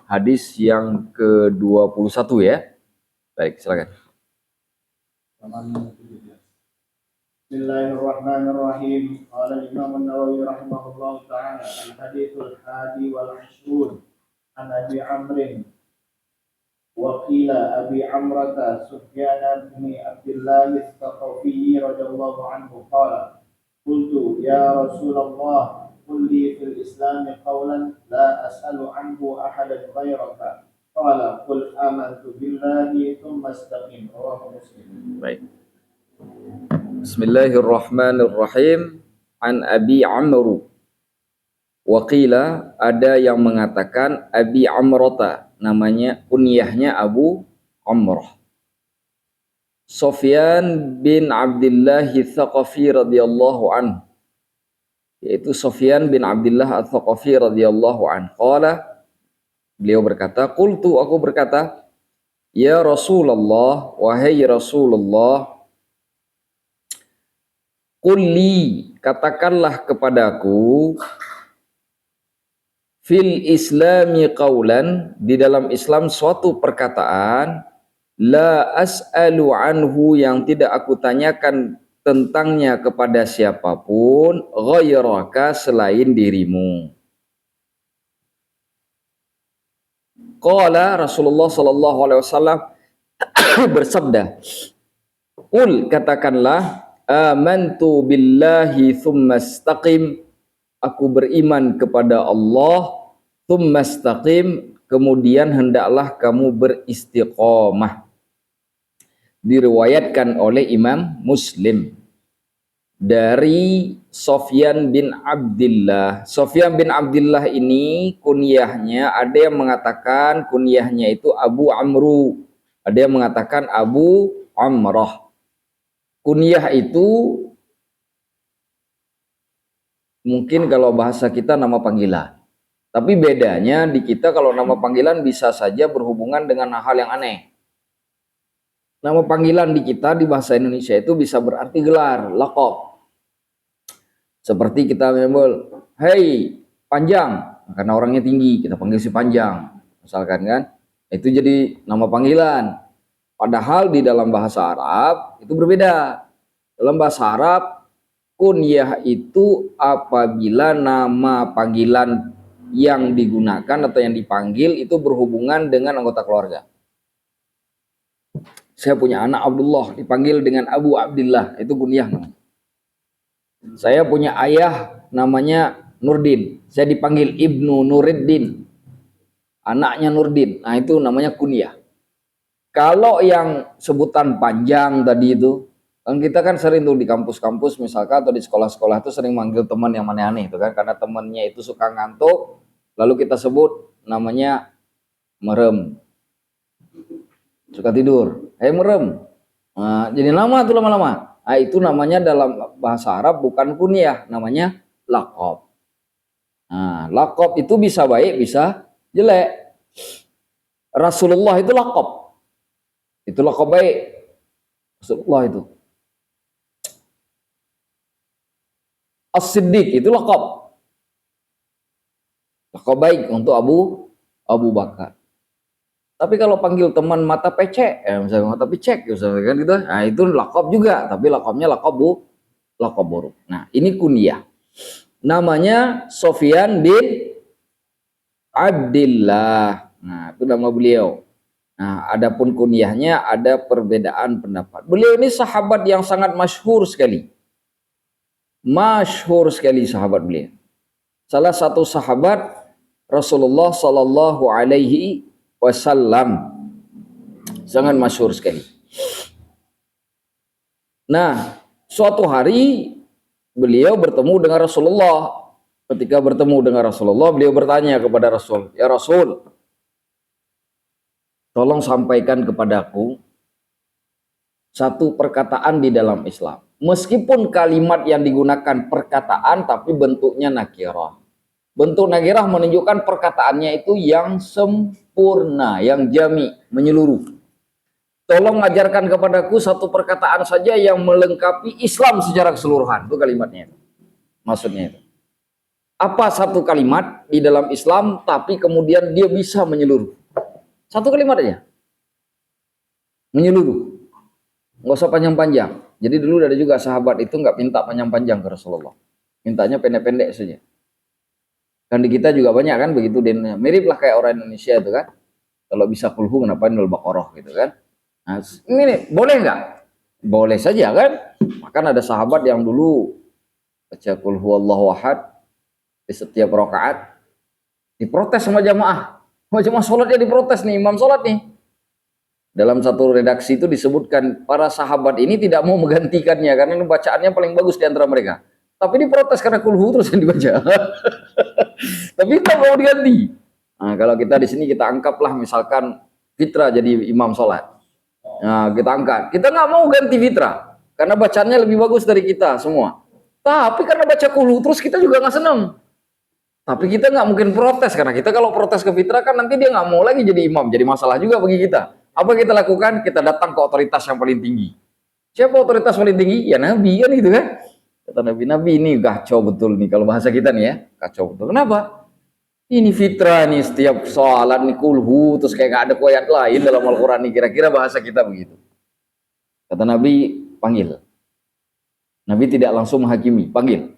hadis yang ke-21 ya. Baik, silakan. Bismillahirrahmanirrahim. Qala Imam An-Nawawi rahimahullah ta'ala al-hadithul hadi wal 'ishrun an Abi Amrin wa qila Abi Amrata Sufyan bin Abdullah Al-Thaqafi radhiyallahu anhu qala qultu ya Rasulullah qul li fil Islam qawlan la as'alu anhu ahadan ghairaka qala qul amantu billahi thumma istaqim. Rawahu Muslim. Baik. Bismillahirrahmanirrahim. An Abi Amru. Waqila, ada yang mengatakan Abi Amrata, namanya kunyahnya Abu Amrah. Sufyan bin Abdullah Al-Thaqafi radhiyallahu anhu, yaitu Sufyan bin Abdullah Al-Thaqafi radhiyallahu anhu. Qala, beliau berkata, qultu, aku berkata, ya Rasulullah, wahai Rasulullah, qulli, katakanlah kepadaku, fil islami qawlan, di dalam Islam suatu perkataan, la as'alu anhu, yang tidak aku tanyakan tentangnya kepada siapapun, ghairaka, selain dirimu. Qala, Rasulullah sallallahu alaihi wasallam bersabda, qul, katakanlah, amantu billahi thumma istaqim, aku beriman kepada Allah, thumma istaqim, kemudian hendaklah kamu beristiqamah. Diriwayatkan oleh Imam Muslim dari Sufyan bin Abdullah. Sufyan bin Abdullah ini kunyahnya, ada yang mengatakan kunyahnya itu Abu Amru, ada yang mengatakan Abu Amrah. Kunyah itu mungkin kalau bahasa kita nama panggilan. Tapi bedanya di kita kalau nama panggilan bisa saja berhubungan dengan hal yang aneh. Nama panggilan di kita di bahasa Indonesia itu bisa berarti gelar, laqab. Seperti kita menyebut, "Hei, Panjang," karena orangnya tinggi, kita panggil si Panjang. Misalkan kan, itu jadi nama panggilan. Padahal di dalam bahasa Arab itu berbeda. Dalam bahasa Arab, kunyah itu apabila nama panggilan yang digunakan atau yang dipanggil itu berhubungan dengan anggota keluarga. Saya punya anak Abdullah, dipanggil dengan Abu Abdullah, itu kunyah namanya. Saya punya ayah namanya Nurdin, saya dipanggil Ibnu Nuruddin, anaknya Nurdin. Nah, itu namanya kunyah. Kalau yang sebutan panjang tadi itu, kan kita kan sering tuh di kampus-kampus misalkan atau di sekolah-sekolah itu sering manggil teman yang aneh-aneh itu kan, karena temannya itu suka ngantuk, lalu kita sebut namanya merem, suka tidur, hei merem. Nah, jadi nama tuh lama-lama. Nah, itu namanya dalam bahasa Arab bukan kunyah, namanya laqab. Nah, laqab itu bisa baik, bisa jelek. Rasulullah itu laqab. Itu laqab baik. Rasulullah itu. As-Siddiq itu laqab. Laqab baik untuk Abu Bakar. Tapi kalau panggil teman mata pecek, misalnya mata pecek, misalnya kan gitu, nah itu laqab juga, tapi laqabnya laqab buruk. Nah, ini kunyah. Namanya Sufyan bin Abdullah. Nah, itu nama beliau. Nah, adapun kunyahnya ada perbedaan pendapat. Beliau ini sahabat yang sangat masyhur sekali. Masyhur sekali sahabat beliau. Salah satu sahabat Rasulullah sallallahu alaihi wasallam, sangat masyhur sekali. Nah, suatu hari beliau bertemu dengan Rasulullah. Ketika bertemu dengan Rasulullah, beliau bertanya kepada Rasul, "Ya Rasul, tolong sampaikan kepadaku satu perkataan di dalam Islam. Meskipun kalimat yang digunakan perkataan, tapi bentuknya nakirah. Bentuk nakirah menunjukkan perkataannya itu yang sempurna, yang jami, menyeluruh. Tolong ajarkan kepadaku satu perkataan saja yang melengkapi Islam secara keseluruhan." Itu kalimatnya itu. Maksudnya itu. Apa satu kalimat di dalam Islam tapi kemudian dia bisa menyeluruh? Satu kalimat aja. Menyeluruh. Nggak usah panjang-panjang. Jadi dulu ada juga sahabat itu nggak minta panjang-panjang ke Rasulullah. Mintanya pendek-pendek saja. Kan di kita juga banyak kan begitu. Mirip lah kayak orang Indonesia itu kan. Kalau bisa kulhu kenapa nul Baqarah gitu kan. Nah, ini nih, boleh nggak? Boleh saja kan. Bahkan ada sahabat yang dulu baca kulhu Allahu ahad di setiap rakaat diprotes sama jamaah. Jamaah sholatnya diprotes nih, imam sholat nih. Dalam satu redaksi itu disebutkan para sahabat ini tidak mau menggantikannya karena bacaannya paling bagus di antara mereka. Tapi diprotes karena kulhu terus yang dibaca. Tapi tidak mau diganti. Nah, kalau kita di sini kita angkatlah misalkan Fitra jadi imam sholat. Nah, kita angkat. Kita nggak mau ganti Fitra karena bacaannya lebih bagus dari kita semua. Tapi karena baca kulhu terus kita juga nggak senang. Tapi kita nggak mungkin protes karena kita kalau protes ke Fitra kan nanti dia nggak mau lagi jadi imam, jadi masalah juga bagi kita. Apa kita lakukan? Kita datang ke otoritas yang paling tinggi. Siapa otoritas paling tinggi? Ya Nabi kan gitu kan. Kata Nabi, Nabi ini kacau betul nih kalau bahasa kita nih ya, kacau betul. Kenapa? Ini Fitra nih setiap sholat nih kulhu terus kayak nggak ada ayat lain dalam Al-Quran nih, kira-kira bahasa kita begitu. Kata Nabi, panggil. Nabi tidak langsung menghakimi, panggil.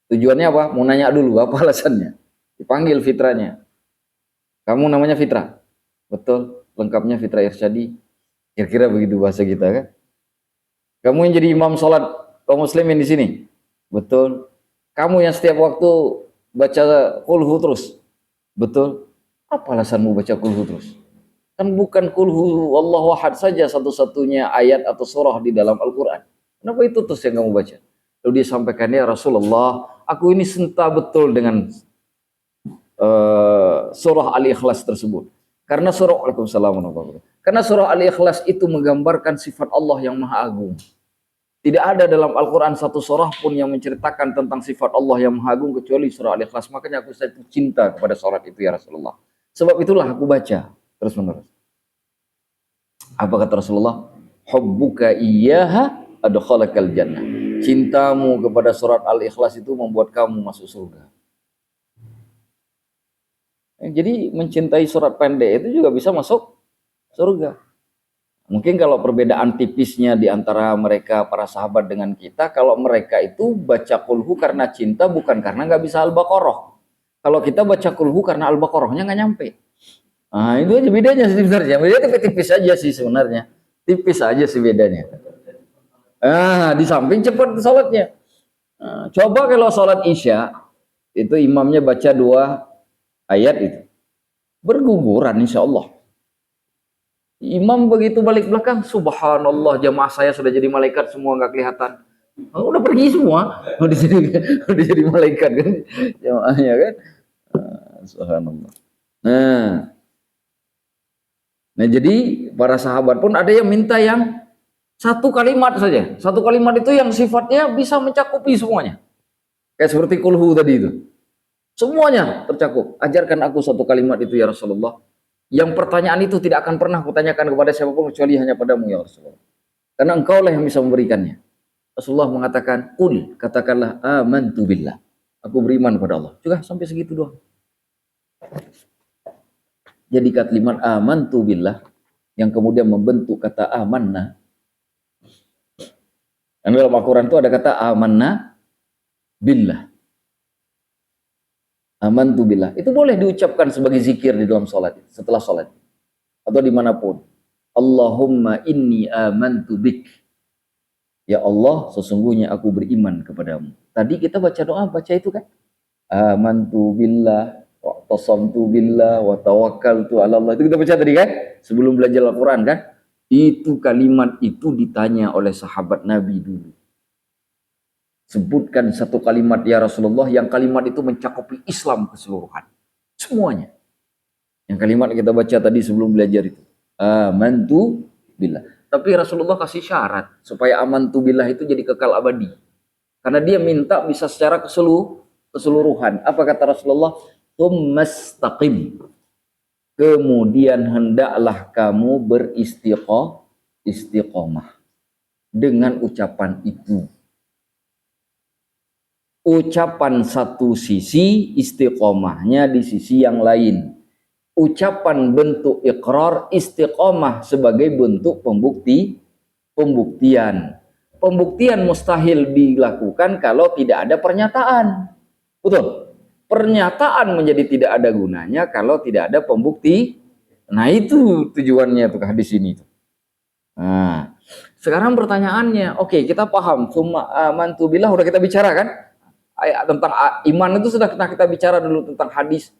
Tujuannya apa? Mau nanya dulu apa alasannya. Dipanggil Fitranya. Kamu namanya Fitra? Betul, lengkapnya Fitra Irsyadi. Kira-kira begitu bahasa kita kan. Kamu yang jadi imam sholat kaum muslimin di sini? Betul. Kamu yang setiap waktu baca kulhu terus? Betul. Apa alasanmu baca kulhu terus? Kan bukan kulhu Allahu ahad saja satu-satunya ayat atau surah di dalam Al-Quran. Kenapa itu terus yang kamu baca? Lalu dia sampaikan, ya Rasulullah, aku ini cinta betul dengan surah Al-Ikhlas tersebut. Karena surah Karena surah Al-Ikhlas itu menggambarkan sifat Allah yang Maha Agung. Tidak ada dalam Al-Quran satu surah pun yang menceritakan tentang sifat Allah yang Maha Agung kecuali surah Al-Ikhlas. Makanya aku cinta kepada surat itu ya Rasulullah. Sebab itulah aku baca terus menerus. Apa kata Rasulullah? Hubbuka iyyaha adkhalakal jannah. Cintamu kepada surat Al-Ikhlas itu membuat kamu masuk surga. Jadi mencintai surat pendek itu juga bisa masuk surga. Mungkin kalau perbedaan tipisnya di antara mereka para sahabat dengan kita, kalau mereka itu baca kulhu karena cinta bukan karena nggak bisa Al-Baqarah. Kalau kita baca kulhu karena Al-Baqarahnya nggak nyampe. Nah itu aja bedanya sebenarnya. Bedanya tipis aja sih sebenarnya. Tipis aja sih bedanya. Di samping cepat sholatnya. Coba kalau sholat Isya itu imamnya baca 2 ayat itu berguguran insya Allah. Imam begitu balik belakang, subhanallah jamaah saya sudah jadi malaikat semua nggak kelihatan. Udah pergi semua, udah jadi malaikat kan jamaahnya kan. Subhanallah. Nah jadi para sahabat pun ada yang minta yang satu kalimat saja. Satu kalimat itu yang sifatnya bisa mencakupi semuanya. Kayak seperti kulhu tadi itu. Semuanya tercakup. Ajarkan aku satu kalimat itu ya Rasulullah. Yang pertanyaan itu tidak akan pernah kutanyakan kepada siapapun kecuali hanya padamu ya Rasulullah. Karena engkaulah yang bisa memberikannya. Rasulullah mengatakan, "Qul," katakanlah, "amantu billah." Aku beriman kepada Allah. Juga sampai segitu doang. Jadi kalimat amantu billah yang kemudian membentuk kata amanna. Dan dalam Al-Quran itu ada kata amanna billah. Amantu billah. Itu boleh diucapkan sebagai zikir di dalam sholat, setelah sholat. Atau dimanapun. Allahumma inni amantu bik. Ya Allah, sesungguhnya aku beriman kepadamu. Tadi kita baca doa, baca itu kan. Amantu billah, wa tasamtu billah, wa tawakkaltu ala Allah. Itu kita baca tadi kan. Sebelum belajar Al-Quran kan. Itu kalimat itu ditanya oleh sahabat Nabi dulu. Sebutkan satu kalimat ya Rasulullah yang kalimat itu mencakupi Islam keseluruhan. Semuanya. Yang kalimat kita baca tadi sebelum belajar itu. Amantu billah. Tapi Rasulullah kasih syarat supaya amantu billah itu jadi kekal abadi. Karena dia minta bisa secara keseluruhan. Apa kata Rasulullah? Tsumastaqim. Kemudian hendaklah kamu beristiqomah dengan ucapan itu. Ucapan satu sisi, istiqomahnya di sisi yang lain. Ucapan bentuk iqrar, istiqomah sebagai bentuk pembuktian. Pembuktian mustahil dilakukan kalau tidak ada pernyataan. Betul? Pernyataan menjadi tidak ada gunanya kalau tidak ada pembukti. Nah, itu tujuannya tuh hadis ini. Nah, sekarang pertanyaannya, oke, kita paham summa amantu billah udah kita bicara kan? Tentang iman itu sudah kita bicara dulu tentang hadis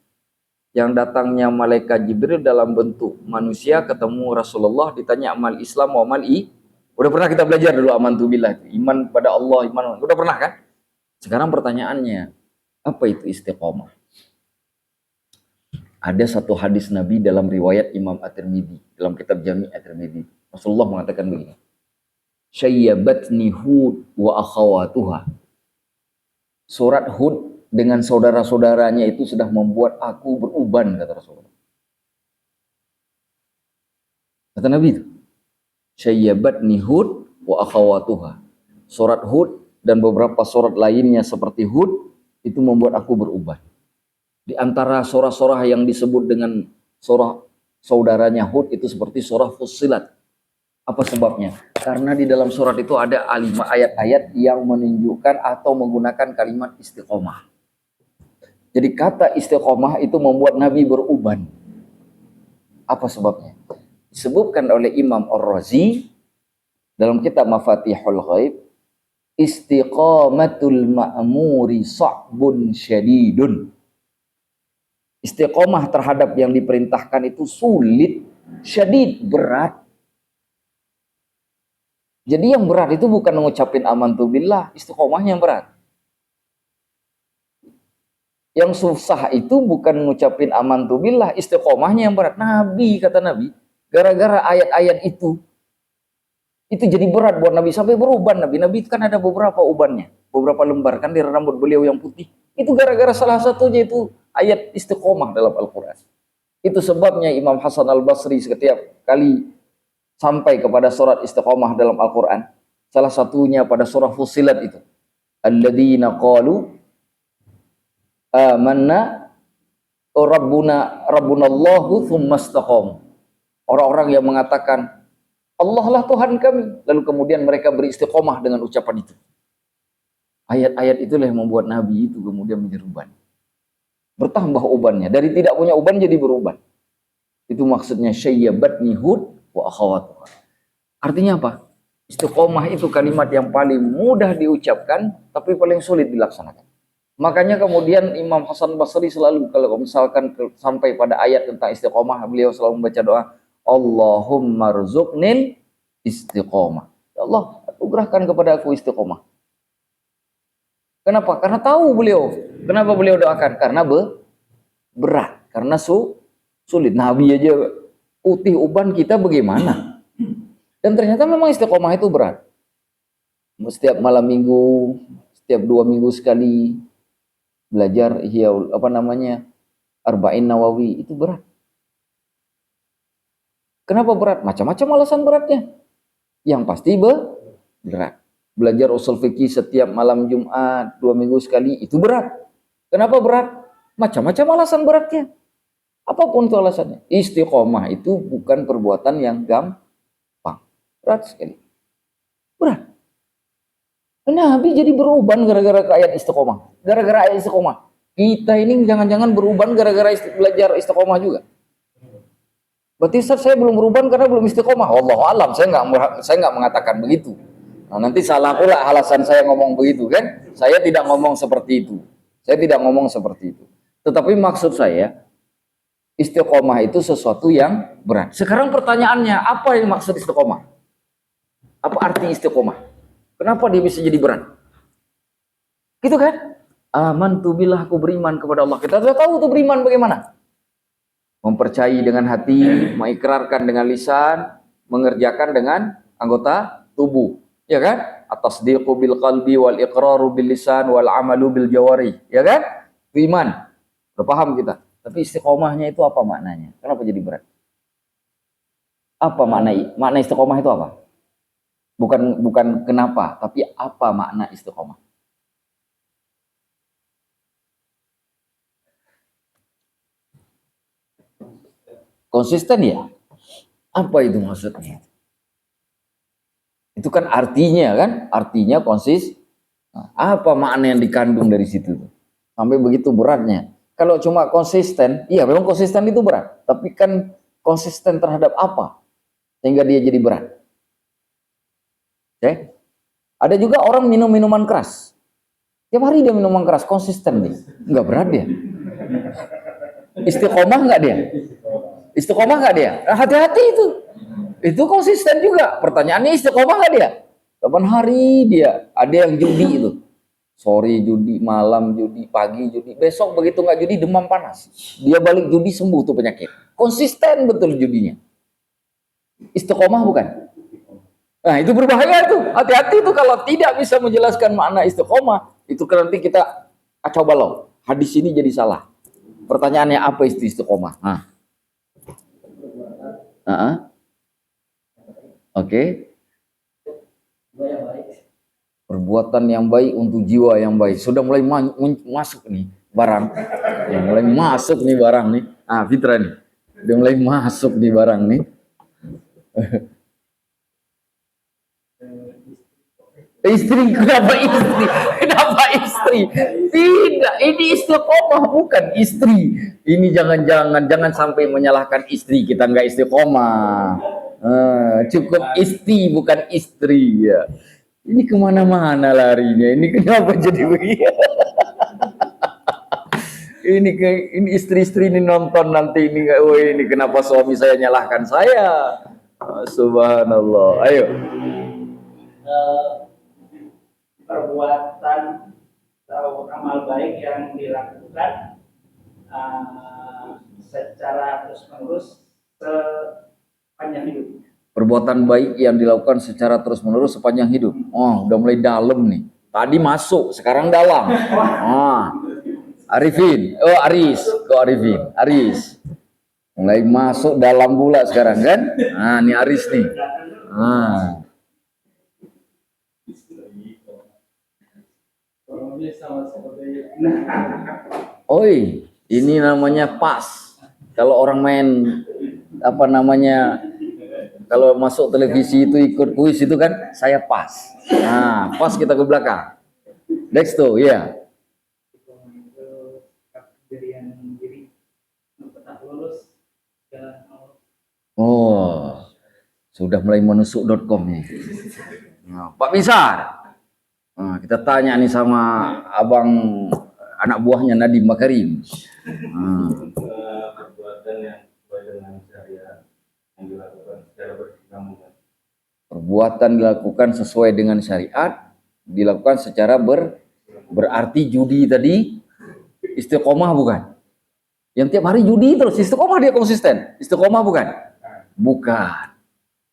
yang datangnya malaikat Jibril dalam bentuk manusia ketemu Rasulullah, ditanya amal Islam wa amal udah pernah kita belajar dulu amantu billah, iman pada Allah, iman udah pernah kan? Sekarang pertanyaannya, apa itu istiqomah? Ada satu hadis Nabi dalam riwayat Imam At-Tirmidzi, dalam kitab Jami' At-Tirmidzi. Rasulullah mengatakan begini, syayyabatni Hud wa akhawatuha. Surat Hud dengan saudara-saudaranya itu sudah membuat aku beruban, kata Rasulullah. Kata Nabi itu, syayyabatni Hud wa akhawatuha. Surat Hud dan beberapa surat lainnya seperti Hud itu membuat aku beruban. Di antara surah-surah yang disebut dengan surah saudaranya Hud itu seperti surah Fussilat. Apa sebabnya? Karena di dalam surat itu ada ayat-ayat yang menunjukkan atau menggunakan kalimat istiqomah. Jadi kata istiqomah itu membuat Nabi beruban. Apa sebabnya? Disebutkan oleh Imam Ar-Razi dalam kitab Mafatihul Ghaib, istiqamatul ma'muri sa'bun syadidun. Istiqomah terhadap yang diperintahkan itu sulit, syadid, berat. Jadi yang berat itu bukan mengucapin amantu billah, istiqomah yang berat. Yang susah itu bukan mengucapin amantu billah, istiqomahnya yang berat. Nabi, kata Nabi, gara-gara ayat-ayat itu jadi berat buat Nabi sampai beruban Nabi. Nabi itu kan ada beberapa ubannya, beberapa lembar kan di rambut beliau yang putih. Itu gara-gara salah satunya itu ayat istiqomah dalam Al-Quran. Itu sebabnya Imam Hasan Al-Basri setiap kali sampai kepada surat istiqomah dalam Al-Quran, salah satunya pada surah Fussilat itu, alladzina qalu amanna rabbunallahu thumma istaqamu. Orang-orang yang mengatakan Allah lah Tuhan kami, lalu kemudian mereka beristiqomah dengan ucapan itu. Ayat-ayat itulah yang membuat Nabi itu kemudian menjadi uban. Bertambah ubannya, dari tidak punya uban jadi beruban. Itu maksudnya syayyabatni Hud wa akhawatuha. Artinya apa? Istiqomah itu kalimat yang paling mudah diucapkan tapi paling sulit dilaksanakan. Makanya kemudian Imam Hasan Basri selalu kalau misalkan sampai pada ayat tentang istiqomah, beliau selalu membaca doa, Allahumma rzuqnil istiqomah. Ya Allah, anugerahkan kepada aku istiqomah. Kenapa? Karena tahu beliau. Kenapa beliau doakan? Karena berat, karena sulit. Nabi aja putih uban, kita bagaimana? Dan ternyata memang istiqomah itu berat. Setiap malam minggu, setiap 2 minggu sekali belajar Arba'in Nawawi, itu berat. Kenapa berat? Macam-macam alasan beratnya. Yang pasti berat. Belajar usul fikih setiap malam Jumat 2 minggu sekali, itu berat. Kenapa berat? Macam-macam alasan beratnya. Apapun itu alasannya. Istiqomah itu bukan perbuatan yang gampang. Berat sekali. Berat. Nabi jadi beruban gara-gara ayat istiqomah. Gara-gara ayat istiqomah. Kita ini jangan-jangan beruban gara-gara belajar istiqomah juga. Berarti Ustaz, saya belum beruban karena belum istiqomah. Wallahu alam, saya nggak mengatakan begitu. Nah, nanti salah pula alasan saya ngomong begitu kan? Saya tidak ngomong seperti itu. Tetapi maksud saya, istiqomah itu sesuatu yang berat. Sekarang pertanyaannya, apa yang maksud istiqomah? Apa arti istiqomah? Kenapa dia bisa jadi berat? Gitu kan? Amantu billah, aku beriman kepada Allah. Kita sudah tahu tuh beriman bagaimana? Mempercayai dengan hati, mengikrarkan dengan lisan, mengerjakan dengan anggota tubuh. Ya kan? At-tasdiqu bil qalbi wal iqraru bil lisan wal amalu bil jawari. Ya kan? Iman. Udah paham kita. Tapi istiqomahnya itu apa maknanya? Kenapa jadi berat? Apa makna istiqomah itu apa? Bukan kenapa, tapi apa makna istiqomah? Konsisten ya? Apa itu maksudnya? Itu kan artinya konsis. Nah, apa makna yang dikandung dari situ? Sampai begitu beratnya. Kalau cuma konsisten, iya memang konsisten itu berat. Tapi kan konsisten terhadap apa? Sehingga dia jadi berat. Oke? Ada juga orang minum minuman keras. Tiap hari dia minuman keras, konsisten dia. Enggak berat dia. Istiqomah enggak dia? Istiqomah enggak dia? Hati-hati itu. Itu konsisten juga. Pertanyaannya istiqomah enggak dia? 8 hari dia. Ada yang judi itu. Sore judi, malam judi, pagi judi. Besok begitu enggak judi, demam panas. Dia balik judi, sembuh tuh penyakit. Konsisten betul judinya. Istiqomah bukan? Nah itu berbahaya tuh. Hati-hati tuh kalau tidak bisa menjelaskan makna istiqomah. Itu nanti kita kacau balau. Hadis ini jadi salah. Pertanyaannya apa itu istiqomah? Oke. Perbuatan yang baik untuk jiwa yang baik. Sudah mulai masuk nih barang. Mulai masuk nih barang nih. Fitra nih. Udah mulai masuk nih barang nih. Istri, kenapa istri? Kenapa istri? Tidak, ini istiqomah bukan istri. Ini jangan sampai menyalahkan istri, kita nggak istiqomah. Cukup istri bukan istri ya. Ini kemana-mana larinya. Ini kenapa jadi begini? ini istri-istri ini nonton nanti ini. Oh ini kenapa suami saya nyalahkan saya? Subhanallah. Ayo. Perbuatan atau amal baik yang dilakukan secara terus-menerus sepanjang hidup. Perbuatan baik yang dilakukan secara terus-menerus sepanjang hidup. Oh, udah mulai dalam nih. Tadi masuk, sekarang dalam. Arifin, Aris. Mulai masuk dalam pula sekarang kan? Ini Aris nih. Oi, ini namanya pas. Kalau orang main kalau masuk televisi itu ikut kuis itu kan saya pas. Pas kita ke belakang. Next tuh, ya. Oh, sudah mulai menusuk.com nih. Pak Misar. Kita tanya nih sama abang anak buahnya Nadiem Makarim. Perbuatan yang sesuai dengan syariat yang dilakukan secara berkesinambungan. Perbuatan dilakukan sesuai dengan syariat, dilakukan secara berarti judi tadi istiqomah bukan? Yang tiap hari judi terus istiqomah dia konsisten. Istiqomah bukan? Bukan.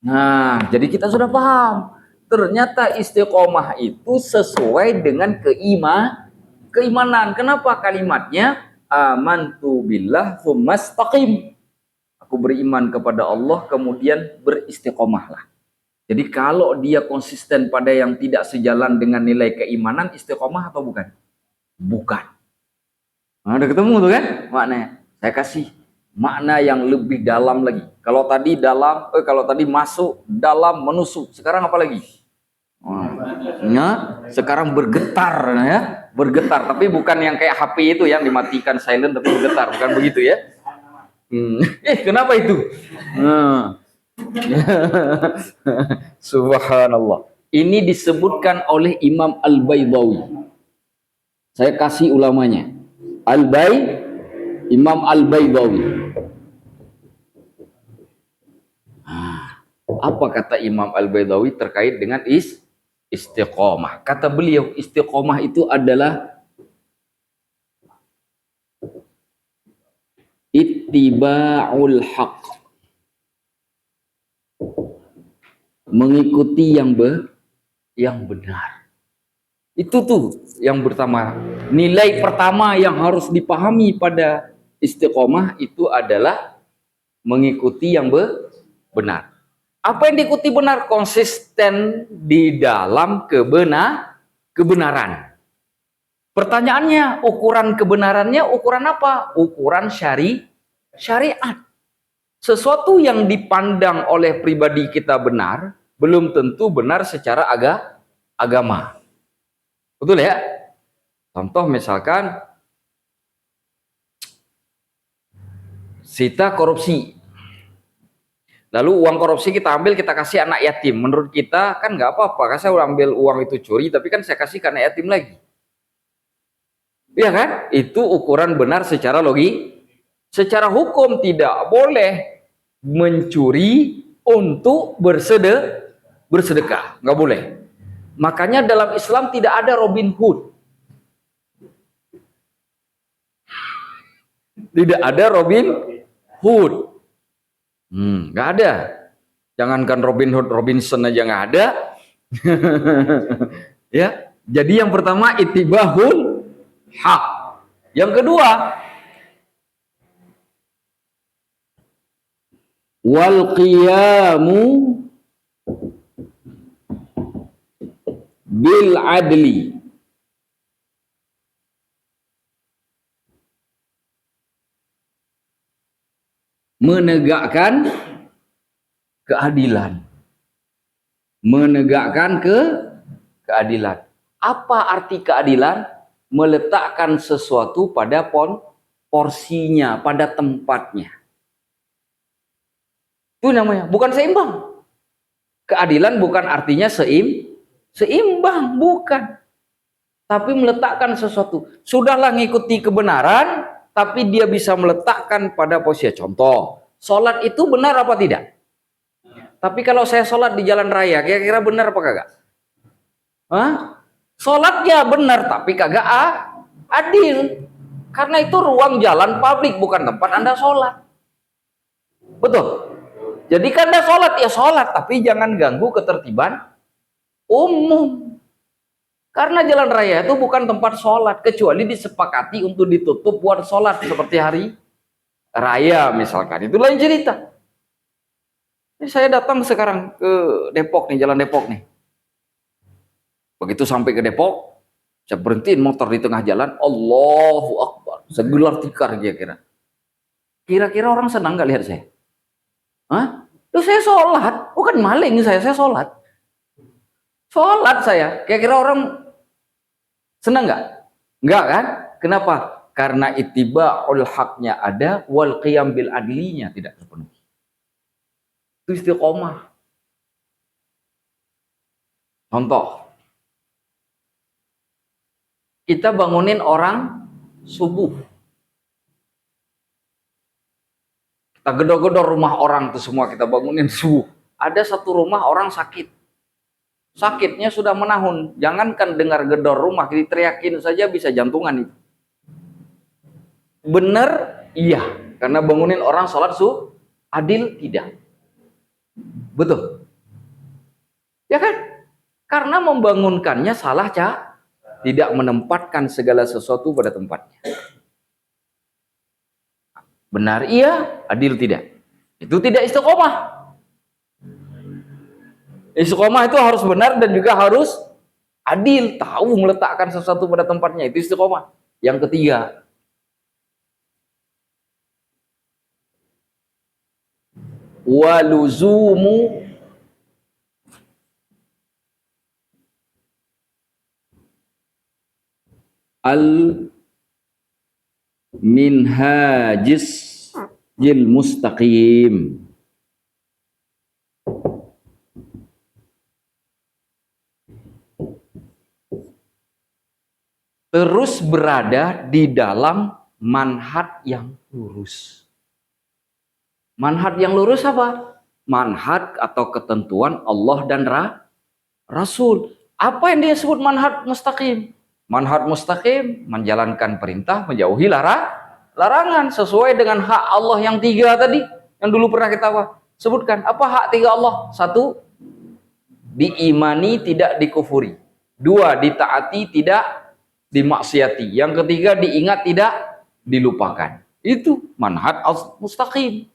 Nah, jadi kita sudah paham. Ternyata istiqomah itu sesuai dengan keimanan. Kenapa kalimatnya amantu billah tsumastaqim? Aku beriman kepada Allah kemudian beristiqomahlah. Jadi kalau dia konsisten pada yang tidak sejalan dengan nilai keimanan, istiqomah atau bukan? Bukan. Udah ketemu tuh kan maknanya. Saya kasih makna yang lebih dalam lagi. Kalau tadi masuk, dalam, menusuk. Sekarang apa lagi? Sekarang bergetar ya. Bergetar, tapi bukan yang kayak HP itu yang dimatikan silent tapi bergetar, bukan begitu ya. Kenapa itu? Subhanallah. Ini disebutkan oleh Imam Al-Baydawi. Saya kasih ulamanya. Imam Al-Baydawi. Apa kata Imam Al-Baydawi terkait dengan istiqomah? Kata beliau, istiqomah itu adalah ittiba'ul haq. Mengikuti yang benar. Itu tuh yang pertama. Nilai pertama yang harus dipahami pada istiqomah itu adalah mengikuti yang benar. Apa yang diikuti benar? Konsisten di dalam kebenaran. Pertanyaannya, ukuran kebenarannya ukuran apa? Ukuran syariat. sesuatu yang dipandang oleh pribadi kita benar, belum tentu benar secara agama. Betul ya? Contoh misalkan, kita korupsi. Lalu uang korupsi kita ambil, kita kasih anak yatim. Menurut kita kan nggak apa-apa, karena saya ambil uang itu curi, tapi kan saya kasih ke anak yatim lagi. Iya kan? Itu ukuran benar secara logik. Secara hukum tidak boleh mencuri untuk bersedekah. Nggak boleh. Makanya dalam Islam tidak ada Robin Hood. Tidak ada Robin Hood. Nggak ada. Jangankan Robin Hood, Robinson aja nggak ada. Ya. Jadi yang pertama ittibahul haq. Yang kedua, wal qiyamu bil adli. Menegakkan keadilan. Menegakkan keadilan. Apa arti keadilan? Meletakkan sesuatu pada porsinya, pada tempatnya. Itu namanya, bukan seimbang. Keadilan bukan artinya seimbang, bukan. Tapi meletakkan sesuatu. Sudahlah ngikuti kebenaran, tapi dia bisa meletakkan pada posisi. Contoh, sholat itu benar apa tidak? Tapi kalau saya sholat di jalan raya, kira-kira benar apa kagak? Hah? Sholatnya benar, tapi kagak adil. Karena itu ruang jalan publik, bukan tempat Anda sholat. Betul? Jadi kan Anda sholat, ya sholat, tapi jangan ganggu ketertiban umum. Karena jalan raya itu bukan tempat sholat, kecuali disepakati untuk ditutup buat sholat, seperti hari raya misalkan. Itu lain cerita. Ini saya datang sekarang ke Depok nih, jalan Depok nih. Begitu sampai ke Depok, saya berhentiin motor di tengah jalan, Allahu Akbar, segelar tikar kira-kira. Kira-kira orang senang nggak lihat saya? Hah? Loh, saya sholat, bukan maling saya sholat. Sholat saya, kira-kira orang senang nggak? Nggak kan? Kenapa? Karena ittiba'ul haqnya ada, wal qiyam bil adlinya tidak terpenuhi. Itu istiqomah. Contoh, kita bangunin orang subuh. Kita gedor-gedor rumah orang tuh semua, kita bangunin subuh. Ada satu rumah orang sakit. Sakitnya sudah menahun. Jangankan dengar gedor rumah, diteriakin saja bisa jantungan itu. Benar? Iya. Karena bangunin orang sholat subuh. Adil? Tidak. Betul? Ya kan? Karena membangunkannya salah, Cak. Tidak menempatkan segala sesuatu pada tempatnya. Benar iya, adil tidak. Itu tidak istiqomah. Istiqomah itu harus benar dan juga harus adil, tahu meletakkan sesuatu pada tempatnya. Itu istiqomah. Yang ketiga, waluzumu al-minhajis jil mustaqim. Terus berada di dalam manhaj yang lurus. Manhaj yang lurus apa? Manhaj atau ketentuan Allah dan Rasul. Apa yang disebut manhaj mustaqim? Manhaj mustaqim menjalankan perintah, menjauhi larangan sesuai dengan hak Allah yang 3 tadi, yang dulu pernah kita sebutkan. Apa hak 3 Allah? 1, diimani tidak dikufuri. 2, ditaati tidak dimaksiati. Yang ketiga, diingat tidak dilupakan. Itu manhaj mustaqim.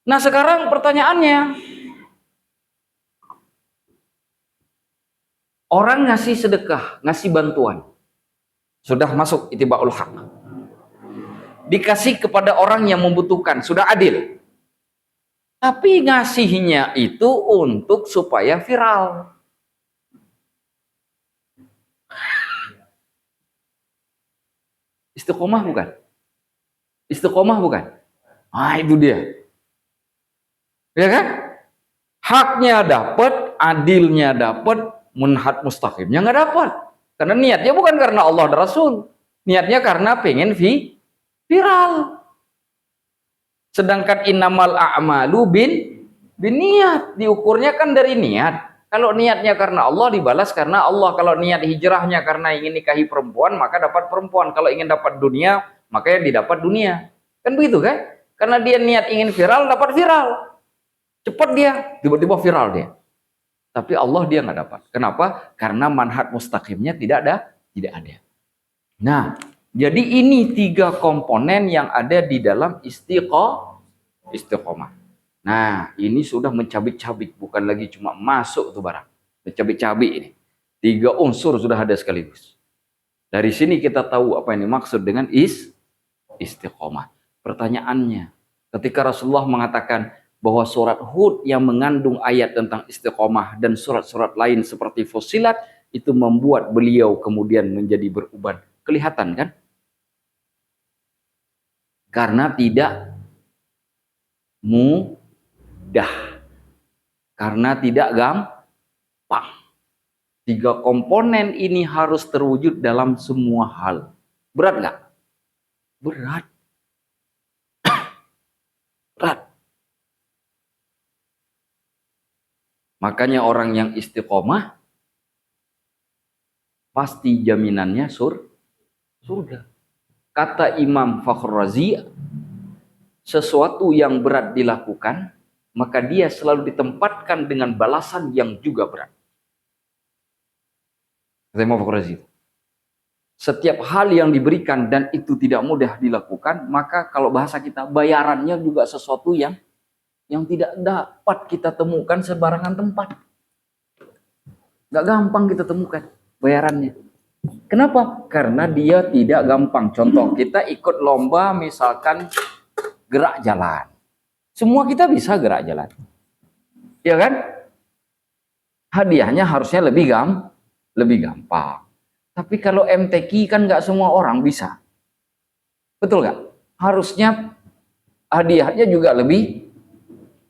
Nah sekarang pertanyaannya, orang ngasih sedekah, ngasih bantuan, sudah masuk ittiba'ul haq. Dikasih kepada orang yang membutuhkan, sudah adil. Tapi ngasihnya itu untuk supaya viral. Istiqomah bukan? Istiqomah bukan? Ah, itu dia. Ya kan? Haknya dapat, adilnya dapat, manhaj mustaqimnya nggak dapat. Karena niatnya bukan karena Allah dan Rasul. Niatnya karena pengen viral. Sedangkan innamal a'malu bin niat. Diukurnya kan dari niat. Kalau niatnya karena Allah dibalas karena Allah. Kalau niat hijrahnya karena ingin nikahi perempuan, maka dapat perempuan. Kalau ingin dapat dunia, makanya didapat dunia. Kan begitu kan? Karena dia niat ingin viral, dapat viral. Cepat dia, tiba-tiba viral dia. Tapi Allah dia nggak dapat. Kenapa? Karena manhaj mustaqimnya tidak ada. Nah, jadi ini 3 komponen yang ada di dalam istiqomah. Nah, ini sudah mencabik-cabik, bukan lagi cuma masuk tuh barang. Mencabik-cabik ini. 3 unsur sudah ada sekaligus. Dari sini kita tahu apa yang dimaksud dengan istiqomah. Pertanyaannya, ketika Rasulullah mengatakan bahwa surat Hud yang mengandung ayat tentang istiqomah dan surat-surat lain seperti Fussilat itu membuat beliau kemudian menjadi beruban. Kelihatan kan? Karena tidak mudah. Karena tidak gampang. 3 komponen ini harus terwujud dalam semua hal. Berat nggak? Berat. Berat. Makanya orang yang istiqomah pasti jaminannya surga. Kata Imam Fakhr Razi, sesuatu yang berat dilakukan, maka dia selalu ditempatkan dengan balasan yang juga berat. Kata Imam Fakhr Razi, setiap hal yang diberikan dan itu tidak mudah dilakukan, maka kalau bahasa kita bayarannya juga sesuatu yang tidak dapat kita temukan sebarangan tempat. Gak gampang kita temukan bayarannya. Kenapa? Karena dia tidak gampang. Contoh, kita ikut lomba misalkan gerak jalan. Semua kita bisa gerak jalan. Ya kan? Hadiahnya harusnya lebih gampang. Tapi kalau MTQ kan gak semua orang bisa. Betul gak? Harusnya hadiahnya juga lebih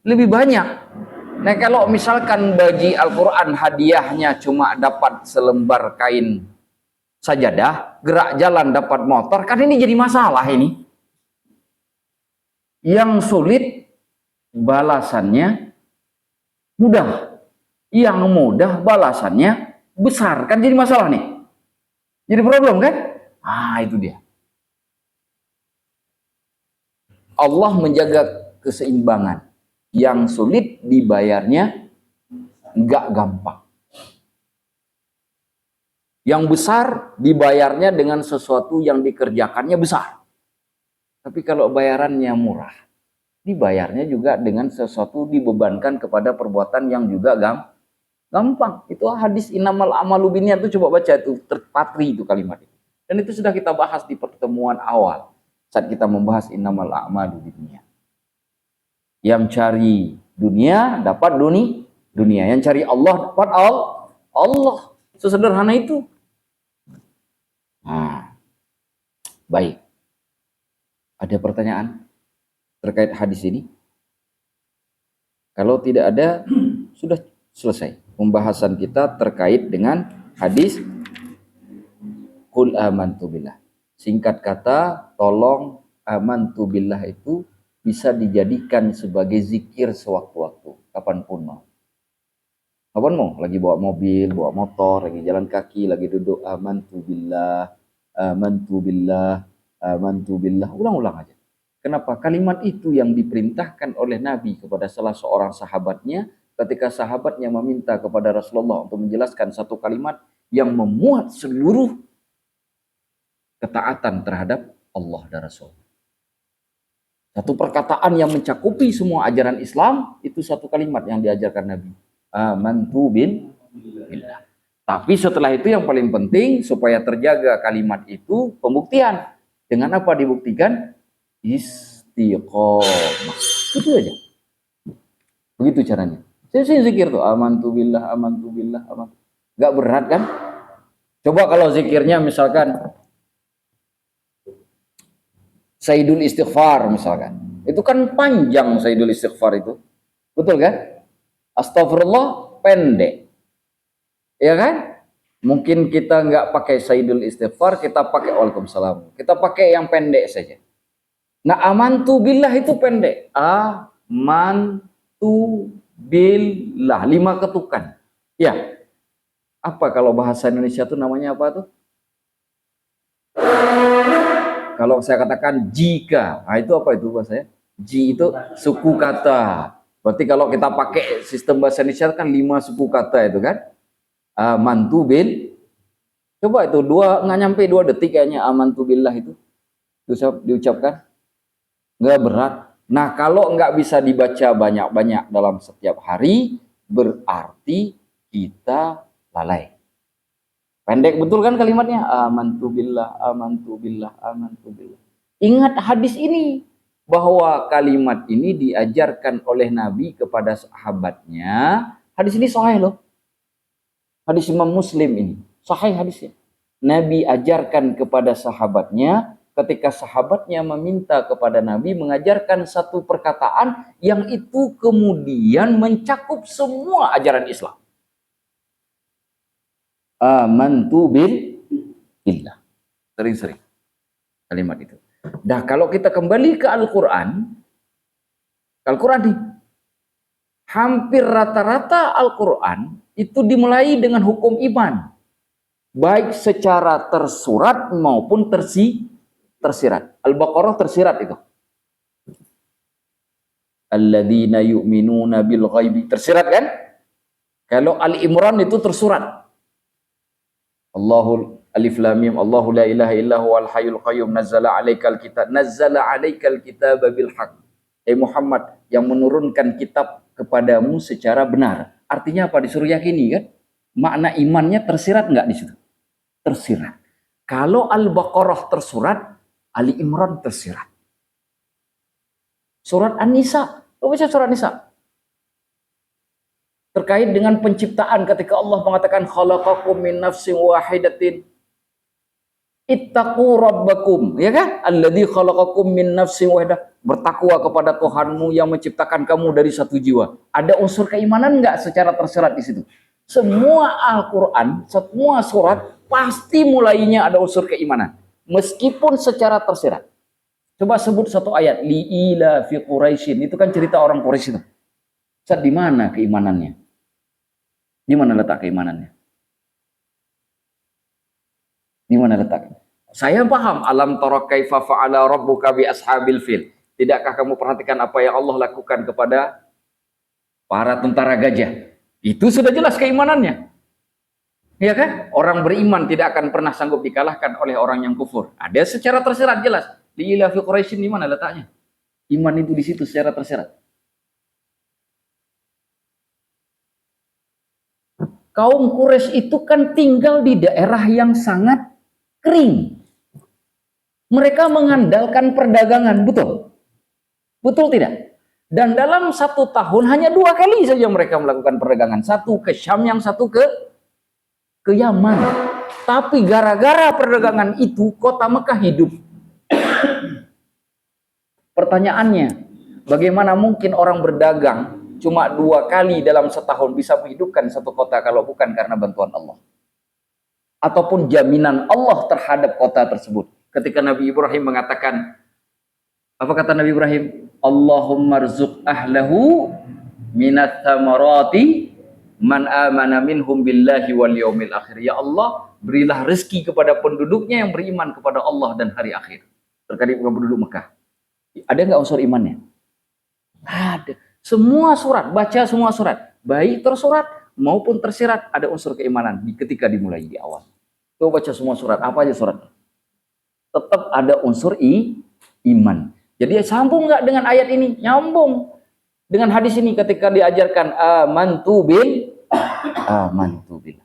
banyak. Nah, kalau misalkan bagi Al-Quran hadiahnya cuma dapat selembar kain sajadah, gerak jalan dapat motor, kan ini jadi masalah ini. Yang sulit balasannya mudah. Yang mudah balasannya besar, kan jadi masalah nih. Jadi problem kan? Ah, itu dia. Allah menjaga keseimbangan. Yang sulit dibayarnya nggak gampang. Yang besar dibayarnya dengan sesuatu yang dikerjakannya besar. Tapi kalau bayarannya murah, dibayarnya juga dengan sesuatu dibebankan kepada perbuatan yang juga gampang. Itu hadis innamal a'malu binniyat itu, coba baca itu, terpatri itu kalimat itu. Dan itu sudah kita bahas di pertemuan awal saat kita membahas innamal a'malu binniyat. Yang cari dunia dapat dunia, yang cari Allah dapat Allah. Sesederhana itu. Nah, baik. Ada pertanyaan terkait hadis ini? Kalau tidak ada, sudah selesai pembahasan kita terkait dengan hadis Qul amantu billah. Singkat kata, tolong amantu billah itu bisa dijadikan sebagai zikir sewaktu-waktu, kapanpun mau. Kapan mau? Lagi bawa mobil, bawa motor, lagi jalan kaki, lagi duduk, amantu billah, amantu billah, amantu billah. Ulang-ulang aja. Kenapa? Kalimat itu yang diperintahkan oleh Nabi kepada salah seorang sahabatnya ketika sahabatnya meminta kepada Rasulullah untuk menjelaskan satu kalimat yang memuat seluruh ketaatan terhadap Allah dan Rasul. Satu perkataan yang mencakupi semua ajaran Islam, itu satu kalimat yang diajarkan Nabi. Amantu billah. Tapi setelah itu yang paling penting supaya terjaga kalimat itu pembuktian. Dengan apa dibuktikan? Istiqomah. Itu aja. Begitu caranya. Saya zikir tuh, amantu billah, amantu billah, amantu. Gak berat kan? Coba kalau zikirnya misalkan Sayyidul Istighfar misalkan. Itu kan panjang Sayyidul Istighfar itu. Betul kan? Astagfirullah pendek. Ya kan? Mungkin kita nggak pakai Sayyidul Istighfar, kita pakai Waalaikumsalam. Kita pakai yang pendek saja. Nah, amantu billah itu pendek. Amantu billah. 5 ketukan. Ya. Apa kalau bahasa Indonesia itu namanya apa tuh? Kalau saya katakan jika, nah itu apa itu bahasanya? Ji itu suku kata. Berarti kalau kita pakai sistem bahasa Indonesia kan 5 suku kata itu kan? Amantu bil. Coba itu nggak nyampe 2 detik kayaknya amantu billah itu diucapkan. Nggak berat. Nah kalau nggak bisa dibaca banyak-banyak dalam setiap hari, berarti kita lalai. Pendek betul kan kalimatnya? Amantu billah, amantu billah, amantu billah. Ingat hadis ini, bahwa kalimat ini diajarkan oleh Nabi kepada sahabatnya. Hadis ini sahih loh. Hadis Imam Muslim ini. Sahih hadisnya. Nabi ajarkan kepada sahabatnya, ketika sahabatnya meminta kepada Nabi mengajarkan satu perkataan yang itu kemudian mencakup semua ajaran Islam. Amantu billah. Sering-sering kalimat itu. Nah, kalau kita kembali ke Al-Quran nih, hampir rata-rata Al-Quran itu dimulai dengan hukum iman. Baik secara tersurat maupun tersirat. Al-Baqarah tersirat itu. Alladzina yu'minuna bil ghaibi. Tersirat kan? Kalau Ali Imran itu tersurat. Allahul alif lam mim Allahu la ilaha illa huwal hayyul qayyum nazzala 'alaikal kitaba bil haqq. Muhammad yang menurunkan kitab kepadamu secara benar. Artinya apa? Disuruh yakini kan? Makna imannya tersirat enggak di situ? Tersirat. Kalau Al-Baqarah tersurat, Ali Imran tersirat. Surat An-Nisa, baca surat An-Nisa. Terkait dengan penciptaan ketika Allah mengatakan khalaqakum min nafsin wahidatin ittaqu rabbakum, ya kan? Alladzi khalaqakum min nafsin wahidah. Bertakwa kepada Tuhanmu yang menciptakan kamu dari satu jiwa. Ada unsur keimanan enggak secara tersirat di situ? Semua Al-Qur'an, semua surat pasti mulainya ada unsur keimanan, meskipun secara tersirat. Coba sebut satu ayat, li'ila fi Quraisyin, itu kan cerita orang Quraisy itu. Ustaz, di mana keimanannya? Di mana letak keimanannya? Di mana letaknya? Saya paham, alam tara kaifa fa'ala rabbuka bi ashabil fil. Tidakkah kamu perhatikan apa yang Allah lakukan kepada para tentara gajah? Itu sudah jelas keimanannya. Ya kan? Orang beriman tidak akan pernah sanggup dikalahkan oleh orang yang kufur. Ada secara tersirat jelas. Li'ila fi Quraisyin, di mana letaknya? Iman itu di situ secara tersirat. Kaum Quraisy itu kan tinggal di daerah yang sangat kering. Mereka mengandalkan perdagangan, betul? Betul tidak? Dan dalam 1 tahun hanya 2 kali saja mereka melakukan perdagangan. Satu ke Syam, yang satu ke Yaman. Tapi gara-gara perdagangan itu kota Mekah hidup. Pertanyaannya, bagaimana mungkin orang berdagang cuma 2 kali dalam setahun bisa menghidupkan satu kota kalau bukan karena bantuan Allah? Ataupun jaminan Allah terhadap kota tersebut. Ketika Nabi Ibrahim mengatakan, apa kata Nabi Ibrahim? Allahumma rzuq ahlahu minat thamarati man amana minhum billahi wal yaumil akhir. Ya Allah, berilah rezeki kepada penduduknya yang beriman kepada Allah dan hari akhir. Terkait dengan penduduk Mekah. Ada nggak unsur imannya? Ada. Semua surat, baca semua surat, baik tersurat maupun tersirat, ada unsur keimanan ketika dimulai di awal. Coba baca semua surat, apa aja surat? Tetap ada unsur iman. Jadi sambung nggak dengan ayat ini? Nyambung dengan hadis ini ketika diajarkan amantu billah.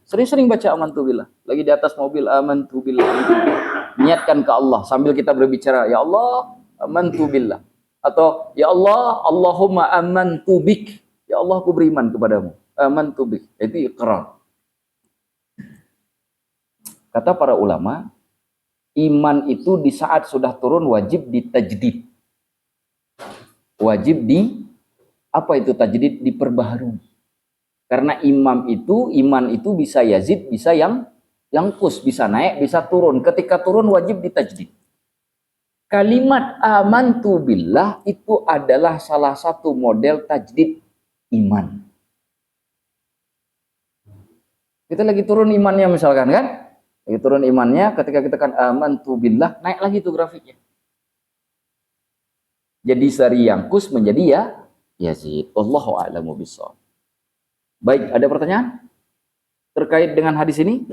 Sering-sering baca amantu billah. Lagi di atas mobil amantu billah. Niatkan ke Allah sambil kita berbicara, ya Allah amantu billah. Atau ya Allah, Allahumma amantu bik. Ya Allah, aku beriman kepadamu. Amantu bik. Itu iqrar. Kata para ulama, iman itu di saat sudah turun wajib ditajdid. Wajib apa itu tajdid? Diperbaharui. Karena iman itu bisa yazid, bisa yang kus, bisa naik, bisa turun. Ketika turun wajib ditajdid. Kalimat amantu billah itu adalah salah satu model tajdid iman. Kita lagi turun imannya misalkan kan? Lagi turun imannya, ketika kita kan amantu billah, naik lagi tuh grafiknya. Jadi dari yang kus menjadi ya yazid. Wallahu a'lamu bishawab. Baik, ada pertanyaan terkait dengan hadis ini?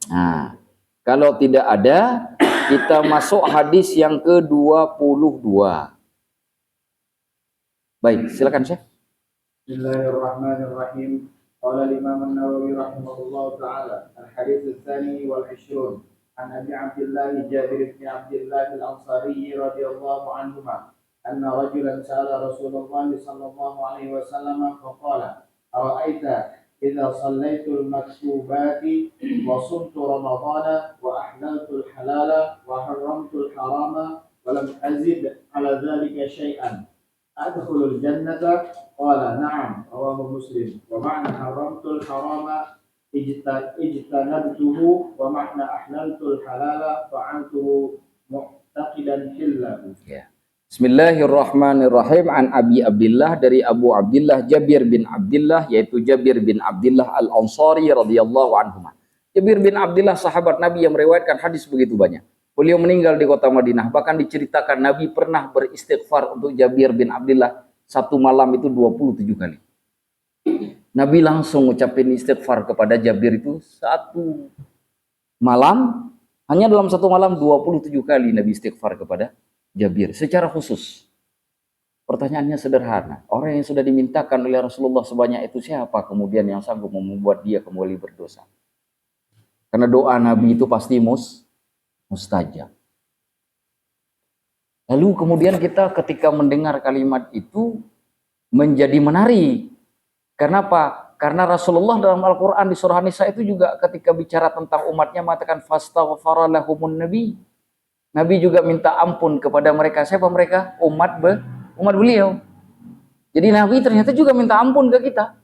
Nah, kalau tidak ada, kita masuk hadis yang ke-22. Baik, silakan Syekh. Bismillahirrahmanirrahim. Qala al-Imam an-Nawawi rahimahullah ta'ala al-hadits ats-tsani wal 'ishrun an Abi Abdullah Jabir bin Abdullah al-Ansari radhiyallahu anhuma anna rajulan sa'ala Rasulullah sallallahu alaihi wasallam faqala ara'aita idza sallaitu al-maktubati wa sumtu ramadhana wa ahlaltu al-halala wa harramtu al-harama wa lam azid ala dhalika shay'an adkhulul jannata qala na'am rawahu Muslim wa ma'na haramtul harama ijtanabtuhu wa ma'na ahlaltul halala fa'altuhu mu'taqidan hillahu. Ya. Bismillahirrahmanirrahim. An Abi Abdullah, dari Abu Abdullah Jabir bin Abdullah, yaitu Jabir bin Abdullah Al-Ansari radhiyallahu anhu. Jabir bin Abdullah sahabat Nabi yang meriwayatkan hadis begitu banyak. Beliau meninggal di kota Madinah. Bahkan diceritakan Nabi pernah beristighfar untuk Jabir bin Abdullah satu malam itu 27 kali. Nabi langsung ngucapin istighfar kepada Jabir itu satu malam. Hanya dalam satu malam 27 kali Nabi istighfar kepada Jabir secara khusus. Pertanyaannya sederhana. Orang yang sudah dimintakan oleh Rasulullah sebanyak itu siapa kemudian yang sanggup membuat dia kembali berdosa? Karena doa Nabi itu pasti mustajab. Lalu kemudian kita ketika mendengar kalimat itu menjadi menarik. Kenapa? Karena Rasulullah dalam Al-Quran di surah An-Nisa itu juga ketika bicara tentang umatnya mengatakan fastaghfara lahumun nabi. Nabi juga minta ampun kepada mereka. Siapa mereka? Umat beliau. Jadi Nabi ternyata juga minta ampun ke kita.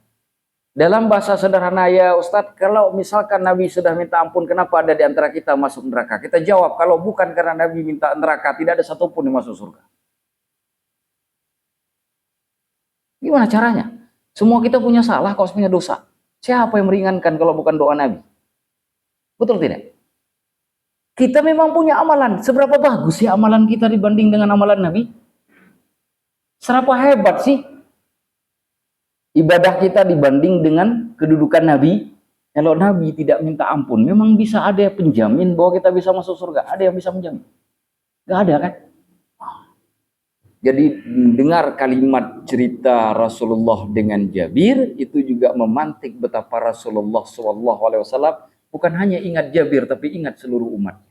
Dalam bahasa sederhana, ya Ustadz, kalau misalkan Nabi sudah minta ampun, kenapa ada di antara kita masuk neraka? Kita jawab, kalau bukan karena Nabi minta neraka, tidak ada satupun yang masuk surga. Gimana caranya? Semua kita punya salah, kalau punya dosa. Siapa yang meringankan kalau bukan doa Nabi? Betul tidak? Kita memang punya amalan. Seberapa bagus sih amalan kita dibanding dengan amalan Nabi? Seberapa hebat sih ibadah kita dibanding dengan kedudukan Nabi? Kalau Nabi tidak minta ampun, memang bisa ada penjamin bahwa kita bisa masuk surga? Ada yang bisa menjamin? Gak ada kan? Jadi dengar kalimat cerita Rasulullah dengan Jabir itu juga memantik betapa Rasulullah SAW bukan hanya ingat Jabir tapi ingat seluruh umat.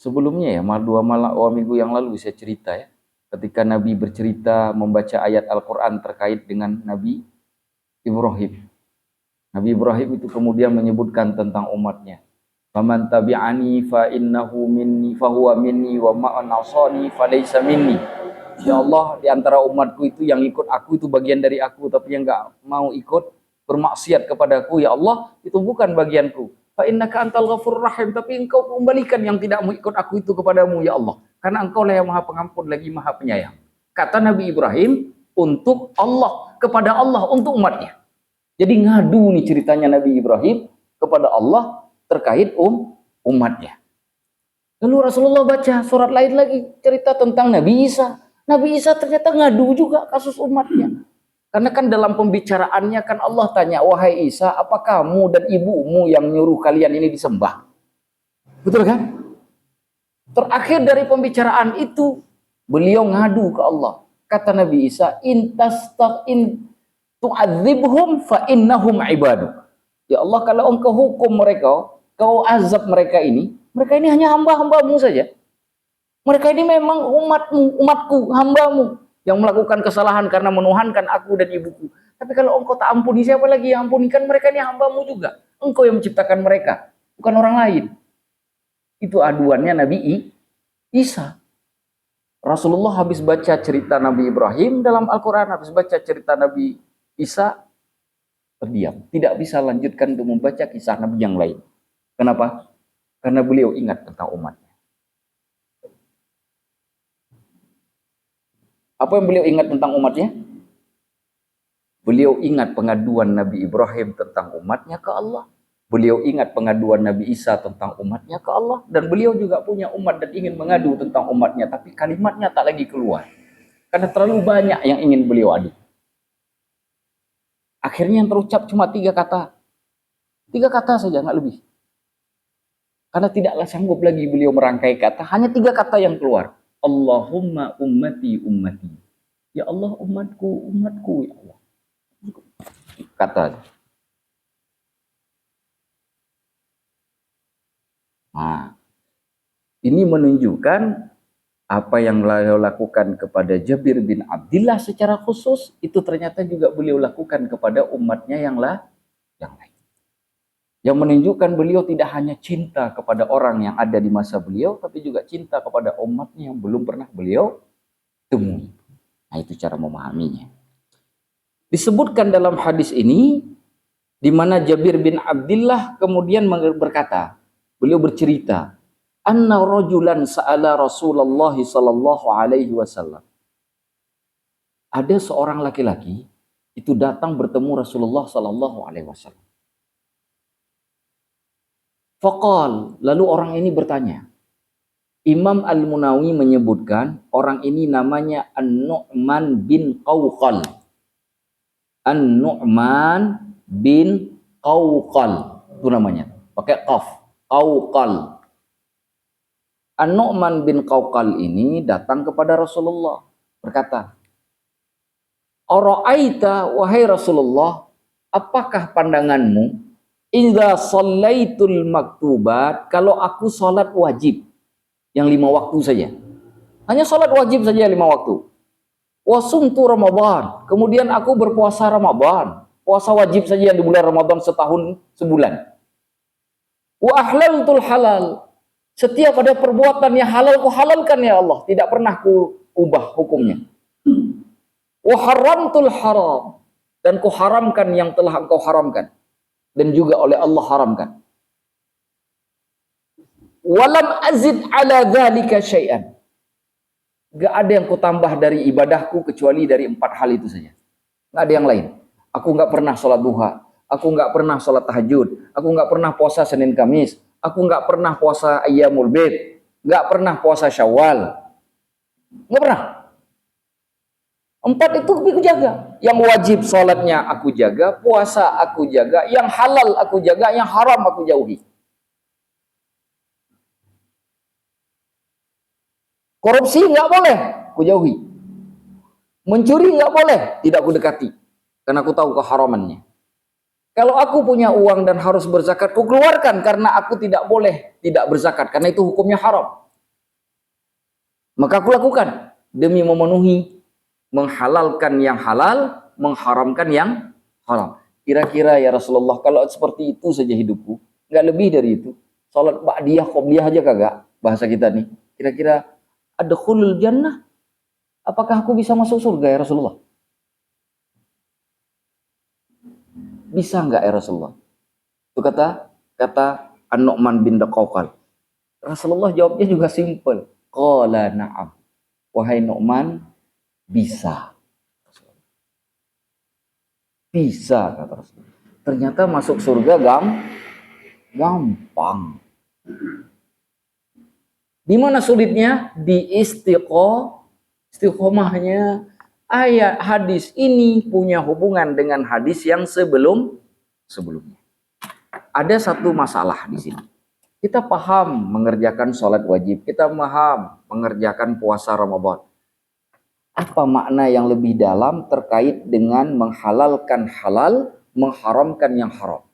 Sebelumnya ya, dua minggu yang lalu saya cerita ya, ketika Nabi bercerita membaca ayat Al-Quran terkait dengan Nabi Ibrahim. Nabi Ibrahim itu kemudian menyebutkan tentang umatnya. Faman tabi'ani fa innahu minni fa huwa minni wa man 'asani fa laysa minni. Ya Allah, di antara umatku itu yang ikut aku itu bagian dari aku, tapi yang enggak mau ikut bermaksiat kepadaku ya Allah, itu bukan bagianku. Fa innaka antal ghafurur rahim, tapi engkau kembalikan yang tidak mau ikut aku itu kepadamu ya Allah, karena engkau lah yang Maha Pengampun lagi Maha Penyayang. Kata Nabi Ibrahim untuk Allah, kepada Allah, untuk umatnya. Jadi ngadu nih ceritanya Nabi Ibrahim kepada Allah terkait umatnya. Lalu Rasulullah baca surat lain lagi cerita tentang Nabi Isa. Nabi Isa ternyata ngadu juga kasus umatnya. Karena kan dalam pembicaraannya kan Allah tanya, wahai Isa, apa kamu dan ibumu yang nyuruh kalian ini disembah? Betul kan? Terakhir dari pembicaraan itu beliau ngadu ke Allah. Kata Nabi Isa, in tu'adzibhum fa innahum ibadu. Ya Allah, kalau engkau hukum mereka, kau azab mereka ini hanya hamba-hambamu saja. Mereka ini memang umatku, hambamu yang melakukan kesalahan karena menuhankan aku dan ibuku. Tapi kalau engkau tak ampuni, siapa lagi yang ampuni? Kan mereka ini hambamu juga. Engkau yang menciptakan mereka, bukan orang lain. Itu aduannya Nabi Isa. Rasulullah habis baca cerita Nabi Ibrahim dalam Al-Quran, habis baca cerita Nabi Isa, terdiam. Tidak bisa lanjutkan untuk membaca kisah Nabi yang lain. Kenapa? Karena beliau ingat tentang umatnya. Apa yang beliau ingat tentang umatnya? Beliau ingat pengaduan Nabi Ibrahim tentang umatnya ke Allah. Beliau ingat pengaduan Nabi Isa tentang umatnya ke Allah. Dan beliau juga punya umat dan ingin mengadu tentang umatnya. Tapi kalimatnya tak lagi keluar. Karena terlalu banyak yang ingin beliau adu. Akhirnya yang terucap cuma 3 kata. 3 kata saja, nggak lebih. Karena tidaklah sanggup lagi beliau merangkai kata. Hanya 3 kata yang keluar. Allahumma ummati ummati. Ya Allah umatku, umatku ya Allah. Kata. Nah, ini menunjukkan apa yang beliau lakukan kepada Jabir bin Abdillah secara khusus, itu ternyata juga beliau lakukan kepada umatnya yang lain. Yang menunjukkan beliau tidak hanya cinta kepada orang yang ada di masa beliau, tapi juga cinta kepada umatnya yang belum pernah beliau temui. Nah, itu cara memahaminya. Disebutkan dalam hadis ini, di mana Jabir bin Abdillah kemudian berkata, beliau bercerita, anna rajulan sa'ala Rasulullah sallallahu alaihi wasallam. Ada seorang laki-laki itu datang bertemu Rasulullah sallallahu alaihi wasallam. Faqal, lalu orang ini bertanya. Imam Al-Munawi menyebutkan orang ini namanya An-Nu'man bin Qawqal. An-Nu'man bin Qawqal. Itu namanya. Pakai qaf. Qawqal. An-Nu'man bin Qawqal ini datang kepada Rasulullah. Berkata, Ara'aita wahai Rasulullah, apakah pandanganmu idza shallaitul maktubat, kalau aku salat wajib yang 5 waktu saja. Hanya salat wajib saja 5 waktu. Wa sumtu Ramadan, kemudian aku berpuasa Ramadan. Puasa wajib saja di bulan Ramadan setahun sebulan. Wa ahlaltul halal, setiap ada perbuatan yang halal ku halalkan ya Allah, tidak pernah ku ubah hukumnya. Wa haramtul haram, dan ku haramkan yang telah engkau haramkan dan juga oleh Allah haramkan. Walam azid ala dzalika syai'an, gak ada yang ku tambah dari ibadahku kecuali dari 4 hal itu saja. Gak ada yang lain. Aku gak pernah sholat duha, aku gak pernah sholat tahajud, aku gak pernah puasa Senin Kamis, aku gak pernah puasa Ayyamul Bid, gak pernah puasa Syawal, gak pernah. 4 itu aku jaga. Yang wajib sholatnya aku jaga, puasa aku jaga, yang halal aku jaga, yang haram aku jauhi. Korupsi nggak boleh, aku jauhi. Mencuri nggak boleh, tidak aku dekati, karena aku tahu keharamannya. Kalau aku punya uang dan harus berzakat, aku keluarkan karena aku tidak boleh tidak berzakat, karena itu hukumnya haram. Maka aku lakukan demi memenuhi, menghalalkan yang halal, mengharamkan yang haram. Kira-kira ya Rasulullah, kalau seperti itu saja hidupku, nggak lebih dari itu. Salat ba'diyah, qobliyah aja kagak, bahasa kita nih. Kira-kira adkhulul jannah, apakah aku bisa masuk surga ya Rasulullah? Bisa enggak ya Rasulullah? Itu kata An-Nu'man bin Qawqal. Rasulullah jawabnya juga simple. Qala na'am. Wahai Nu'man, bisa. Bisa, kata Rasulullah. Ternyata masuk surga gampang. Di mana sulitnya? Di istiqomahnya. Ayat hadis ini punya hubungan dengan hadis yang sebelumnya. Ada satu masalah di sini. Kita paham mengerjakan sholat wajib, kita paham mengerjakan puasa Ramadan. Apa makna yang lebih dalam terkait dengan menghalalkan halal, mengharamkan yang haram?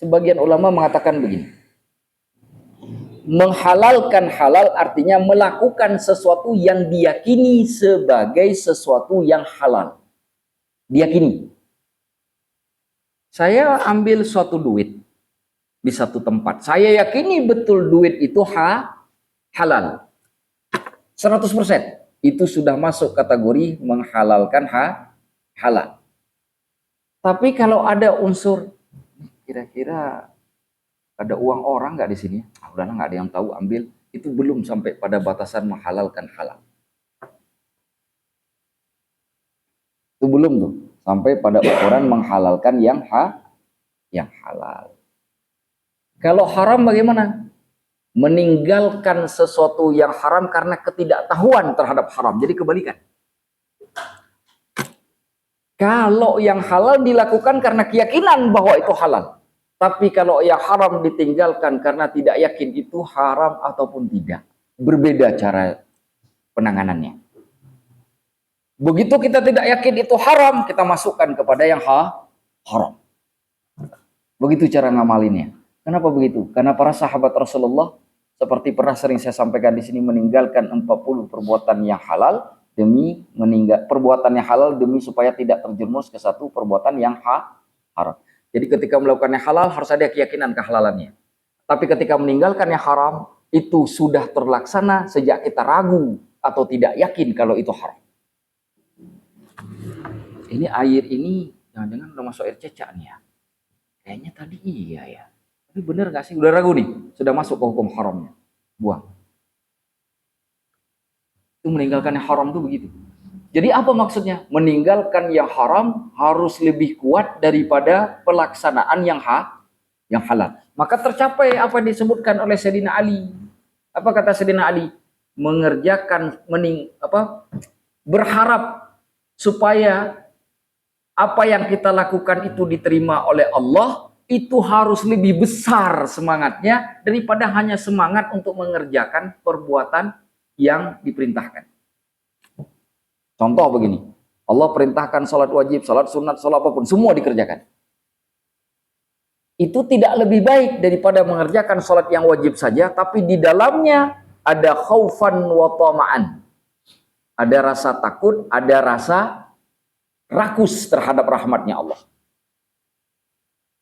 Sebagian ulama mengatakan begini. Menghalalkan halal artinya melakukan sesuatu yang diyakini sebagai sesuatu yang halal. Diyakini. Saya ambil suatu duit di satu tempat. Saya yakini betul duit itu halal. 100%. Itu sudah masuk kategori menghalalkan halal. Tapi kalau ada unsur, kira-kira ada uang orang nggak di sini? Udahlah, nggak ada yang tahu, ambil. Itu belum sampai pada batasan menghalalkan halal. Itu belum tuh sampai pada ukuran menghalalkan yang halal. Kalau haram bagaimana? Meninggalkan sesuatu yang haram karena ketidaktahuan terhadap haram. Jadi kebalikan. Kalau yang halal dilakukan karena keyakinan bahwa itu halal. Tapi kalau yang haram ditinggalkan karena tidak yakin itu haram ataupun tidak. Berbeda cara penanganannya. Begitu kita tidak yakin itu haram, kita masukkan kepada yang haram. Begitu cara ngamalinnya. Kenapa begitu? Karena para sahabat Rasulullah, seperti pernah sering saya sampaikan di sini, meninggalkan 40 perbuatan yang halal demi perbuatan yang halal demi supaya tidak terjerumus ke satu perbuatan yang haram. Jadi ketika melakukan yang halal harus ada keyakinan kehalalannya. Tapi ketika meninggalkan yang haram, itu sudah terlaksana sejak kita ragu atau tidak yakin kalau itu haram. Ini air ini jangan-jangan udah masuk air cecak nih ya. Kayaknya tadi iya ya. Tapi bener gak sih? Udah ragu nih. Sudah masuk ke hukum haramnya. Buang. Itu meninggalkan yang haram tuh begitu. Jadi apa maksudnya? Meninggalkan yang haram harus lebih kuat daripada pelaksanaan yang halal. Maka tercapai apa yang disebutkan oleh Sayyidina Ali. Apa kata Sayyidina Ali? Mengerjakan, berharap supaya apa yang kita lakukan itu diterima oleh Allah, itu harus lebih besar semangatnya daripada hanya semangat untuk mengerjakan perbuatan yang diperintahkan. Contoh begini, Allah perintahkan salat wajib, salat sunat, salat apapun, semua dikerjakan. Itu tidak lebih baik daripada mengerjakan salat yang wajib saja, tapi di dalamnya ada khaufan wa tama'an. Ada rasa takut, ada rasa rakus terhadap rahmatnya Allah.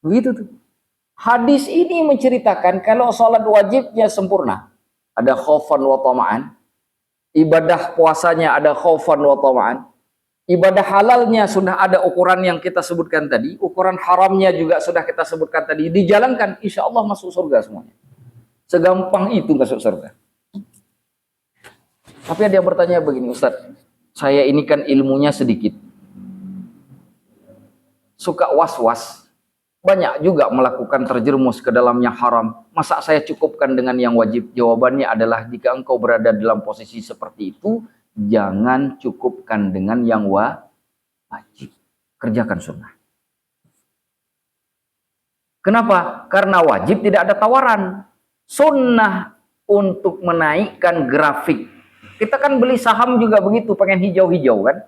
Begitu tuh. Hadis ini menceritakan kalau sholat wajibnya sempurna, ada khaufan wa tama'an. Ibadah puasanya ada khaufan wa tama'an. Ibadah halalnya sudah ada ukuran yang kita sebutkan tadi. Ukuran haramnya juga sudah kita sebutkan tadi. Dijalankan, insya Allah masuk surga semuanya. Segampang itu masuk surga. Tapi ada yang bertanya begini, Ustaz, saya ini kan ilmunya sedikit. Suka was-was. Banyak juga melakukan terjerumus ke dalam yang haram. Masa saya cukupkan dengan yang wajib? Jawabannya adalah jika engkau berada dalam posisi seperti itu, jangan cukupkan dengan yang wajib. Kerjakan sunnah. Kenapa? Karena wajib tidak ada tawaran. Sunnah untuk menaikkan grafik. Kita kan beli saham juga begitu, pengen hijau-hijau kan.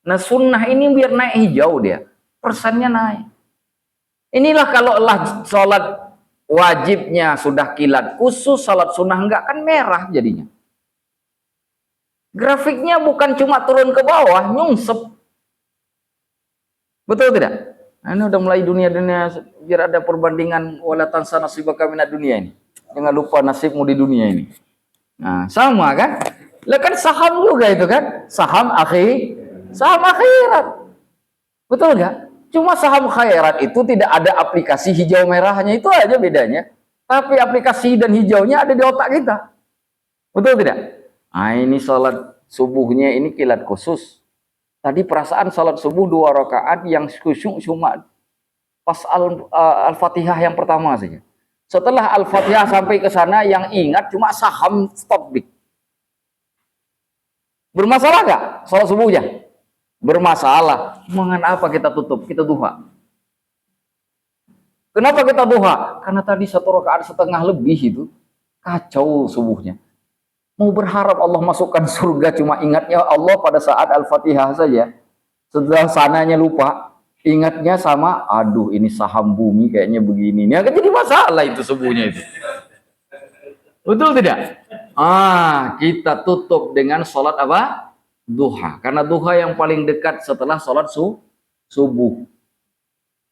Nah sunnah ini biar naik hijau dia. Persennya naik. Inilah kalau sholat wajibnya sudah kilat khusus, sholat sunnah enggak kan merah jadinya. Grafiknya bukan cuma turun ke bawah, nyungsep. Betul tidak? Nah, ini udah mulai dunia-dunia biar ada perbandingan wala tansa nasibaka minad dunia ini. Jangan lupa nasibmu di dunia ini. Nah, sama kan? Lah kan saham juga itu kan? Saham akhirat. Betul enggak? Cuma saham khairat itu tidak ada aplikasi hijau merahnya, itu aja bedanya. Tapi aplikasi dan hijaunya ada di otak kita. Betul tidak? Nah ini salat subuhnya ini kilat khusus. Tadi perasaan salat subuh 2 rakaat yang khusyuk cuma pas Al-Fatihah yang pertama saja. Setelah Al-Fatihah sampai ke sana yang ingat cuma saham stop dik. Bermasalah nggak salat subuhnya? Bermasalah. Mengapa kita tutup? Kita duha. Kenapa kita duha? Karena tadi 1 rakaat setengah lebih itu kacau subuhnya. Mau berharap Allah masukkan surga cuma ingatnya Allah pada saat Al-Fatihah saja. Setelah sananya lupa. Ingatnya sama, aduh ini saham bumi kayaknya begini. Ini akan jadi masalah itu subuhnya itu. Betul tidak? Kita tutup dengan sholat apa? Duha. Karena duha yang paling dekat setelah sholat subuh.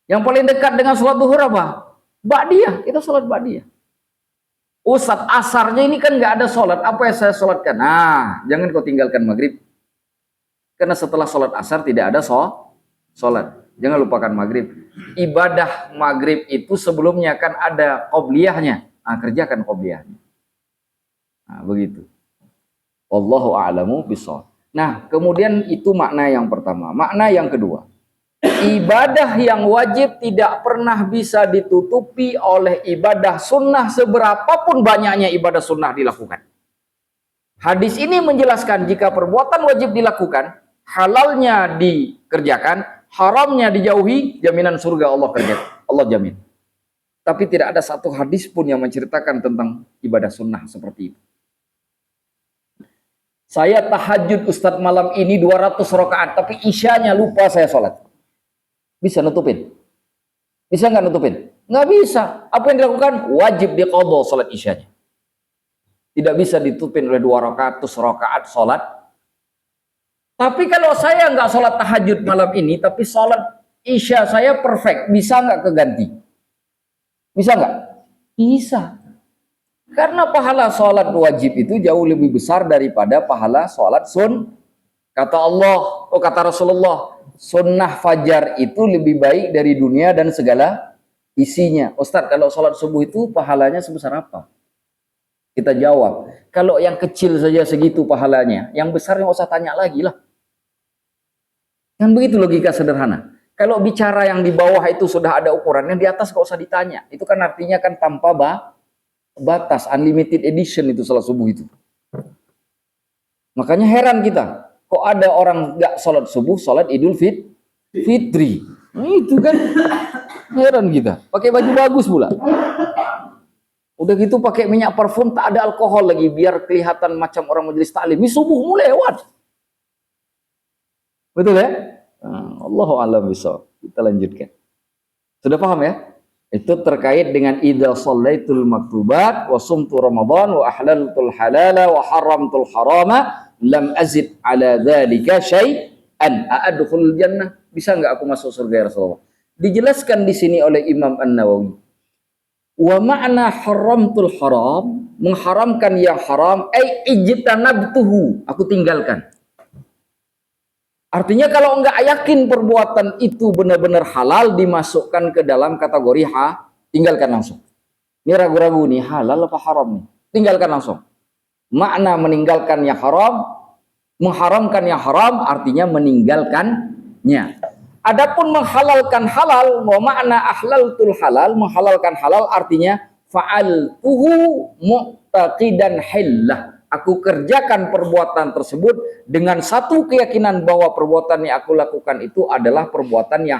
Yang paling dekat dengan sholat duhur apa? Ba'diyah. Kita sholat ba'diyah. Ustaz, asarnya ini kan nggak ada sholat. Apa yang saya sholatkan? Jangan kau tinggalkan maghrib. Karena setelah sholat asar tidak ada sholat. Jangan lupakan maghrib. Ibadah maghrib itu sebelumnya kan ada qobliyahnya. Kerjakan qobliyahnya. Begitu. Wallahu a'lamu bishawab. Nah, kemudian itu makna yang pertama. Makna yang kedua. Ibadah yang wajib tidak pernah bisa ditutupi oleh ibadah sunnah seberapapun banyaknya ibadah sunnah dilakukan. Hadis ini menjelaskan jika perbuatan wajib dilakukan, halalnya dikerjakan, haramnya dijauhi, jaminan surga Allah jamin. Tapi tidak ada satu hadis pun yang menceritakan tentang ibadah sunnah seperti itu. Saya tahajud Ustadz malam ini 200 rakaat, tapi isyanya lupa saya sholat. Bisa nutupin? Bisa nggak nutupin? Nggak bisa. Apa yang dilakukan? Wajib diqadha sholat isyanya. Tidak bisa ditutupin oleh 200 rakaat sholat. Tapi kalau saya nggak sholat tahajud malam ini, tapi sholat isya saya perfect, bisa nggak keganti? Bisa nggak? Bisa. Karena pahala sholat wajib itu jauh lebih besar daripada pahala sholat Kata Allah, kata Rasulullah, sunnah fajar itu lebih baik dari dunia dan segala isinya. Ustadz, kalau sholat subuh itu pahalanya sebesar apa? Kita jawab, kalau yang kecil saja segitu pahalanya, yang besar nggak usah tanya lagi lah. Kan begitu logika sederhana. Kalau bicara yang di bawah itu sudah ada ukurannya, di atas nggak usah ditanya. Itu kan artinya kan tanpa batas, unlimited edition itu sholat subuh itu. Makanya heran kita, kok ada orang nggak sholat subuh, sholat Idul Fitri. Nah, itu kan heran kita. Pakai baju bagus pula. Udah gitu pakai minyak parfum, tak ada alkohol lagi, biar kelihatan macam orang majelis taklim. Ini subuhmu lewat. Betul ya? Allahu a'lam bishawab. Kita lanjutkan. Sudah paham ya? Itu terkait dengan idza shallaitul maktubat wa sumtu ramadan wa ahlaltul halala wa haramtul harama lam azid ala dzalika syai'an a'adkhulul jannah. Bisa enggak aku masuk surga ya Rasulullah? Dijelaskan di sini oleh Imam An-Nawawi. Wa ma'na haramtul haram, mengharamkan yang haram, ai ijtanabtuhu, aku tinggalkan. Artinya kalau enggak yakin perbuatan itu benar-benar halal, dimasukkan ke dalam kategori tinggalkan langsung. Ini ragu-ragu nih, halal apa haram nih? Tinggalkan langsung. Makna meninggalkan yang haram, mengharamkan yang haram, artinya meninggalkannya. Adapun menghalalkan halal, wa makna ahlaltul halal, menghalalkan halal artinya fa'altuhu mu'taqidan hillah. Aku kerjakan perbuatan tersebut dengan satu keyakinan bahwa perbuatan yang aku lakukan itu adalah perbuatan yang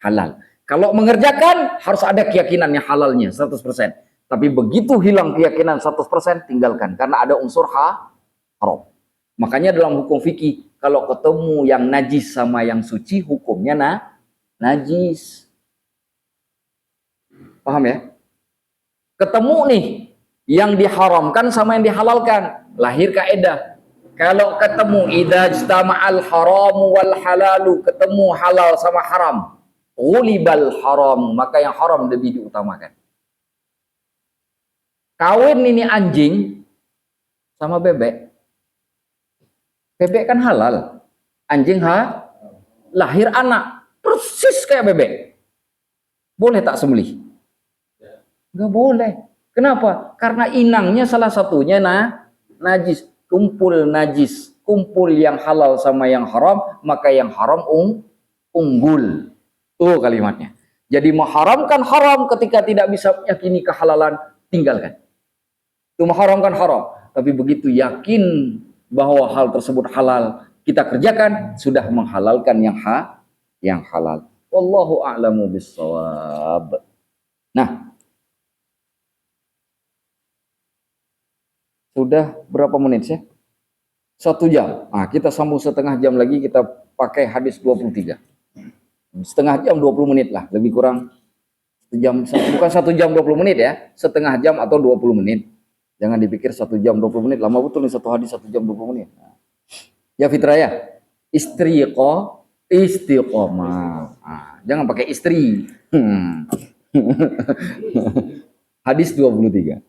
halal. Kalau mengerjakan harus ada keyakinan yang halalnya 100%. Tapi begitu hilang keyakinan 100%, tinggalkan karena ada unsur haram. Makanya dalam hukum fikih kalau ketemu yang najis sama yang suci, hukumnya najis. Paham ya? Ketemu nih yang diharamkan sama yang dihalalkan, lahir kaidah. Kalau ketemu idza ijtama'al haramu wal halalu, ketemu halal sama haram, ghulibal haram, maka yang haram lebih diutamakan. Kawin ini anjing sama bebek. Bebek kan halal, anjing lahir anak persis kayak bebek. Boleh tak sembelih? Enggak boleh. Kenapa? Karena inangnya salah satunya najis, kumpul najis, kumpul yang halal sama yang haram, maka yang haram unggul. Tuh kalimatnya. Jadi mengharamkan haram ketika tidak bisa yakini kehalalan, tinggalkan. Itu mengharamkan haram. Tapi begitu yakin bahwa hal tersebut halal, kita kerjakan, sudah menghalalkan yang halal. Wallahu a'lamu bissawab. Nah, sudah berapa menit sih? 1 jam. Nah, kita sambung setengah jam lagi, kita pakai hadis 23. Setengah jam 20 menit lah, lebih kurang 1 jam, bukan 1 jam 20 menit ya, setengah jam atau 20 menit. Jangan dipikir 1 jam 20 menit, lama betul nih satu hadis 1 jam 20 menit. Ya Fitra ya, istiqomah. Jangan pakai istri. Hadis 23.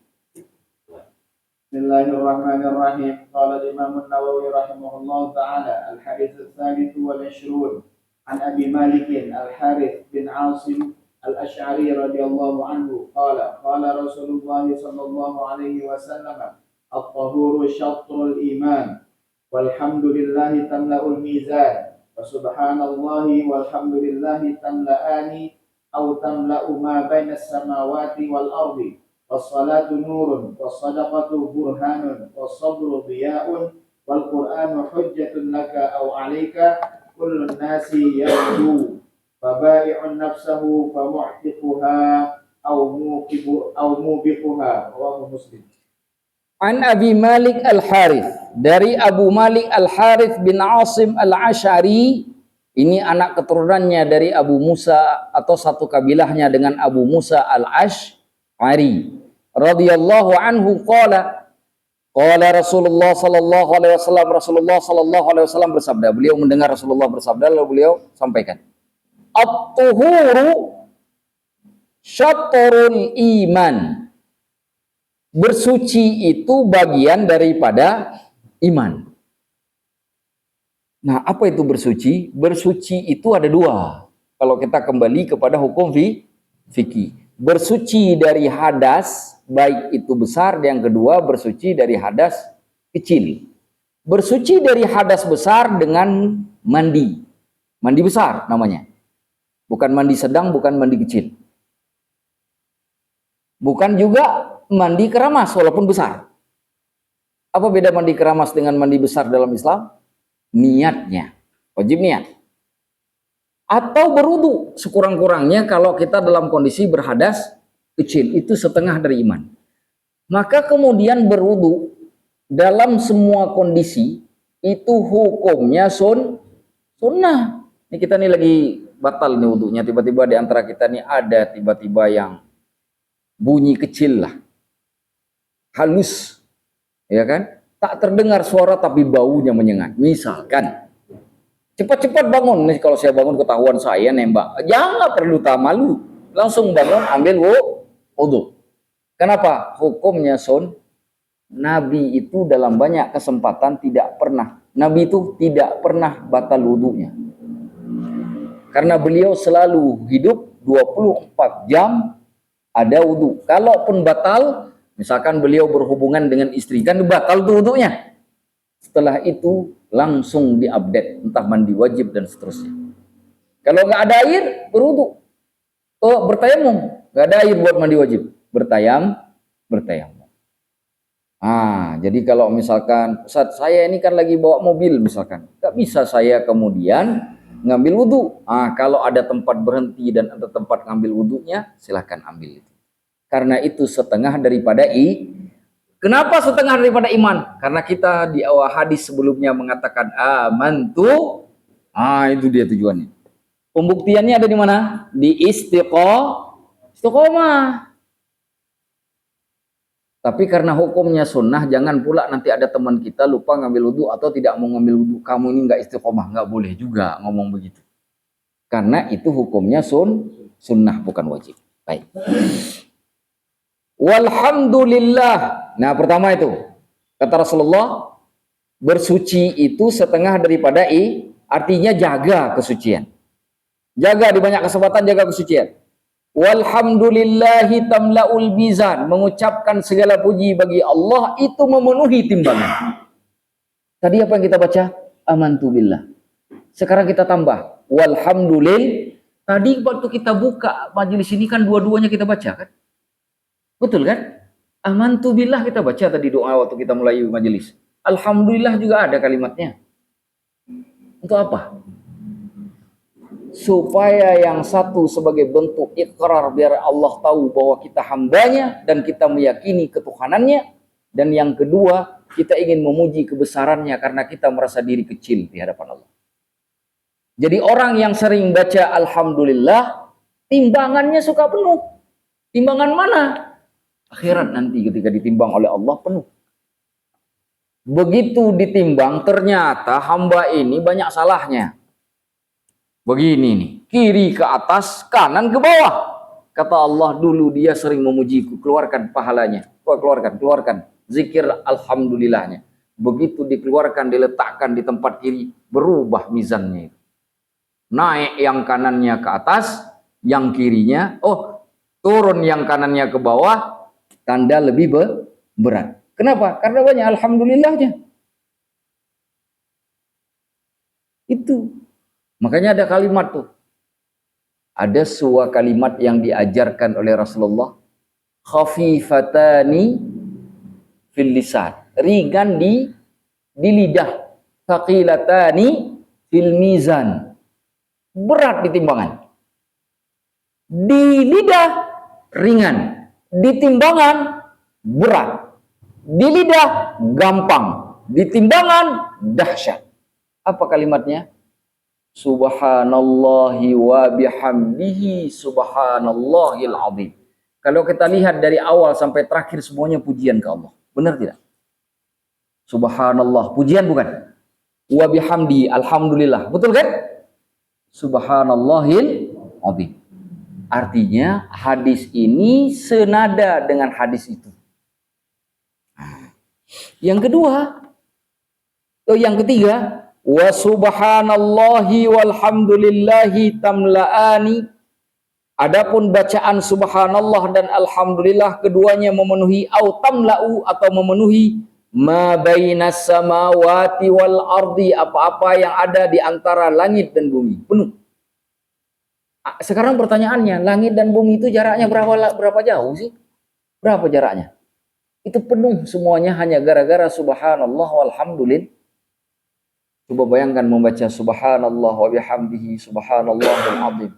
Bismillahirrahmanirrahim. Qala Imam An-Nawawi rahimahullah ta'ala al-hadits ats-tsalits wal 'ishrun an Abi Malik al-Harith bin 'Asim al-Asy'ari radhiyallahu anhu qala Rasulullah sallallahu alaihi wasallam at-tahuru syatrul iman walhamdulillahi tamla'ul mizan wa subhanallahi walhamdulillahi tamla'ani aw tamla'u ma bainas samawati wal ardi. والصلاة نور والصدقة برهان والصبر ضياء والقرآن حجة لك أو عليك كل الناس يغدو فبائع نفسه فمعتقها أو موبقها رواه مسلم. An Abi Malik Al-Harith, dari Abu Malik Al-Harith bin Asim Al-Asy'ari, ini anak keturunannya dari Abu Musa atau satu kabilahnya dengan Abu Musa Al-Asy'ari radhiyallahu anhu qala Rasulullah sallallahu alaihi wasallam, Rasulullah sallallahu alaihi wasallam bersabda, beliau mendengar Rasulullah bersabda lalu beliau sampaikan, at-tuhuru syatrul iman, bersuci itu bagian daripada iman. Nah, apa itu bersuci? Bersuci itu ada dua. Kalau kita kembali kepada hukum fikih, bersuci dari hadas baik itu besar, yang kedua bersuci dari hadas kecil. Bersuci dari hadas besar dengan mandi. Mandi besar namanya. Bukan mandi sedang, bukan mandi kecil. Bukan juga mandi keramas walaupun besar. Apa beda mandi keramas dengan mandi besar dalam Islam? Niatnya. Wajib niat. Atau berwudu sekurang-kurangnya kalau kita dalam kondisi berhadas kecil, itu setengah dari iman. Maka kemudian berwudu dalam semua kondisi itu hukumnya sunnah. Ini kita nih lagi batal nih wudunya, tiba-tiba di antara kita nih ada tiba-tiba yang bunyi kecil lah, halus, ya kan? Tak terdengar suara tapi baunya menyengat. Misalkan cepat-cepat bangun nih, kalau saya bangun ketahuan saya nembak, jangan perlu malu, langsung bangun ambil wudu. Kenapa? Hukumnya Nabi itu dalam banyak kesempatan Nabi itu tidak pernah batal wudunya. Karena beliau selalu hidup 24 jam ada wudu. Kalaupun batal, misalkan beliau berhubungan dengan istri, kan batal tuh wudunya. Setelah itu langsung diupdate, entah mandi wajib dan seterusnya. Kalau nggak ada air, berwudu. Bertayamum, nggak ada air buat mandi wajib, bertayamum. Jadi kalau misalkan Ustaz, saya ini kan lagi bawa mobil misalkan, nggak bisa saya kemudian ngambil wudu. Kalau ada tempat berhenti dan ada tempat ngambil wudunya, silahkan ambil itu. Karena itu setengah daripada Kenapa setengah daripada iman? Karena kita di awal hadis sebelumnya mengatakan amantu. Itu dia tujuannya. Pembuktiannya ada di mana? Di istiqomah. Tapi karena hukumnya sunnah, jangan pula nanti ada teman kita lupa ngambil wudu atau tidak mau ngambil wudu, kamu ini nggak istiqomah, nggak boleh juga ngomong begitu. Karena itu hukumnya sunnah, bukan wajib. Baik. Walhamdulillah. Nah, pertama itu kata Rasulullah, bersuci itu setengah daripada artinya jaga kesucian. Jaga di banyak kesempatan, jaga kesucian. Walhamdulillahi tamla'ul mizan, mengucapkan segala puji bagi Allah itu memenuhi timbangan. Tadi apa yang kita baca? Amantu billah. Sekarang kita tambah walhamdulillah. Tadi waktu kita buka majelis ini kan dua-duanya kita baca kan? Betul kan? Amantu billah kita baca tadi doa waktu kita mulai majelis. Alhamdulillah juga ada kalimatnya. Untuk apa? Supaya yang satu sebagai bentuk ikrar biar Allah tahu bahwa kita hambanya dan kita meyakini ketuhanannya. Dan yang kedua, kita ingin memuji kebesarannya karena kita merasa diri kecil di hadapan Allah. Jadi orang yang sering baca Alhamdulillah, timbangannya suka penuh. Timbangan mana? Akhirat nanti ketika ditimbang oleh Allah penuh. Begitu ditimbang, ternyata hamba ini banyak salahnya. Begini nih, kiri ke atas, kanan ke bawah. Kata Allah, dulu dia sering memujiku, keluarkan pahalanya. Keluarkan. Zikir alhamdulillahnya. Begitu dikeluarkan, diletakkan di tempat kiri, berubah mizannya. Naik yang kanannya ke atas, yang kirinya, turun yang kanannya ke bawah, tanda lebih berat. Kenapa? Karena banyak alhamdulillahnya. Itu. Makanya ada kalimat tuh. Ada sebuah kalimat yang diajarkan oleh Rasulullah. Khafifatani fil lisan. Ringan di lidah. Thaqilatani fil mizan. Berat di timbangan. Di lidah ringan. Di timbangan berat. Di lidah gampang, di timbangan dahsyat. Apa kalimatnya? Subhanallahi wa bihamdihi subhanallahil azim. Kalau kita lihat dari awal sampai terakhir semuanya pujian ke Allah. Benar tidak? Subhanallah, pujian bukan? Wa bihamdi, alhamdulillah. Betul kan? Subhanallahil azim. Artinya hadis ini senada dengan hadis itu. Yang ketiga, wa subhanallahi walhamdulillahi tamla'ani. Adapun bacaan subhanallah dan alhamdulillah keduanya memenuhi au tamla'u atau memenuhi ma bainas samawati wal ardi, apa-apa yang ada di antara langit dan bumi, penuh. Sekarang pertanyaannya, langit dan bumi itu jaraknya berapa jauh sih? Berapa jaraknya? Itu penuh semuanya hanya gara-gara subhanallah walhamdulillah. Coba bayangkan membaca subhanallah wa bihamdihi subhanallahil azim.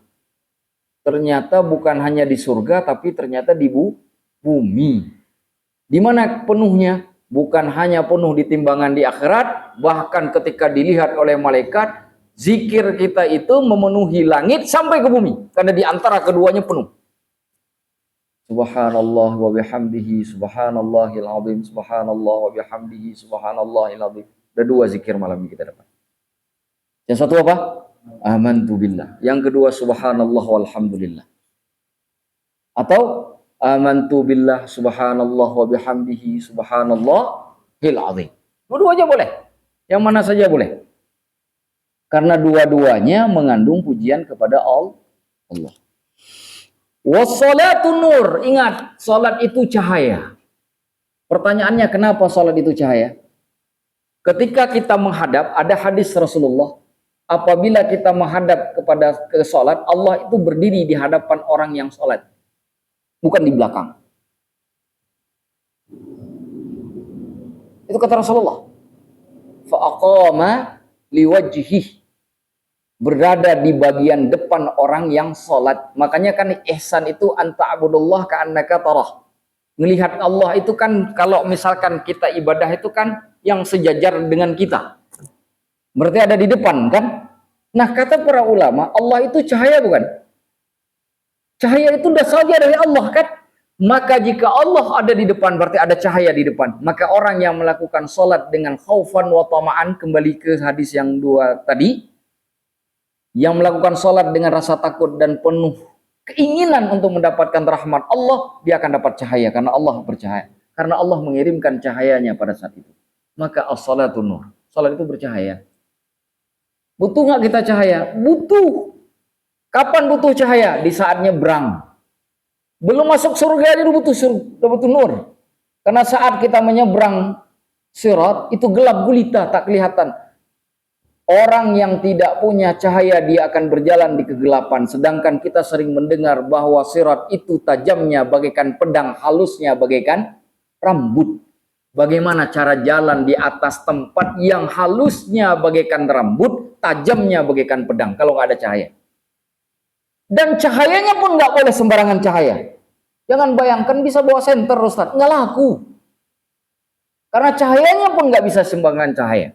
Ternyata bukan hanya di surga, tapi ternyata di bumi. Di mana penuhnya? Bukan hanya penuh di timbangan di akhirat, bahkan ketika dilihat oleh malaikat, zikir kita itu memenuhi langit sampai ke bumi. Karena di antara keduanya penuh. Subhanallah wa bihamdihi subhanallahil azim, subhanallah wa bihamdihi subhanallahil azim. Ada dua zikir malam ini kita dapat. Yang satu apa? Amantu billah. Yang kedua subhanallah walhamdulillah. Atau amantu billah subhanallah wa bihamdihi subhanallahil azim. Dua-duanya boleh. Yang mana saja boleh. Karena dua-duanya mengandung pujian kepada Allah. Wassalatu nur. Ingat, salat itu cahaya. Pertanyaannya, kenapa salat itu cahaya? Ketika kita menghadap, ada hadis Rasulullah, apabila kita menghadap ke salat, Allah itu berdiri di hadapan orang yang salat, bukan di belakang. Itu kata Rasulullah. Fa'aqama liwajhih. Berada di bagian depan orang yang sholat. Makanya kan ihsan itu anta'budullah ka'annaka tarah. Melihat Allah itu kan, kalau misalkan kita ibadah itu kan yang sejajar dengan kita. Berarti ada di depan kan? Nah, kata para ulama, Allah itu cahaya bukan? Cahaya itu udah saja dari Allah kan? Maka jika Allah ada di depan, berarti ada cahaya di depan. Maka orang yang melakukan sholat dengan khaufan wa tama'an, kembali ke hadis yang dua tadi, yang melakukan sholat dengan rasa takut dan penuh keinginan untuk mendapatkan rahmat Allah, dia akan dapat cahaya karena Allah bercahaya. Karena Allah mengirimkan cahayanya pada saat itu. Maka as-salatu nur. Salat itu bercahaya. Butuh nggak kita cahaya? Butuh. Kapan butuh cahaya? Di saat nyebrang. Belum masuk surga aja butuh nur. Karena saat kita menyeberang sirat itu gelap gulita, tak kelihatan. Orang yang tidak punya cahaya dia akan berjalan di kegelapan. Sedangkan kita sering mendengar bahwa sirat itu tajamnya bagaikan pedang, halusnya bagaikan rambut. Bagaimana cara jalan di atas tempat yang halusnya bagaikan rambut, tajamnya bagaikan pedang kalau nggak ada cahaya. Dan cahayanya pun nggak boleh sembarangan cahaya. Jangan bayangkan bisa bawa senter, Ustaz. Nggak laku. Karena cahayanya pun nggak bisa sembarangan cahaya.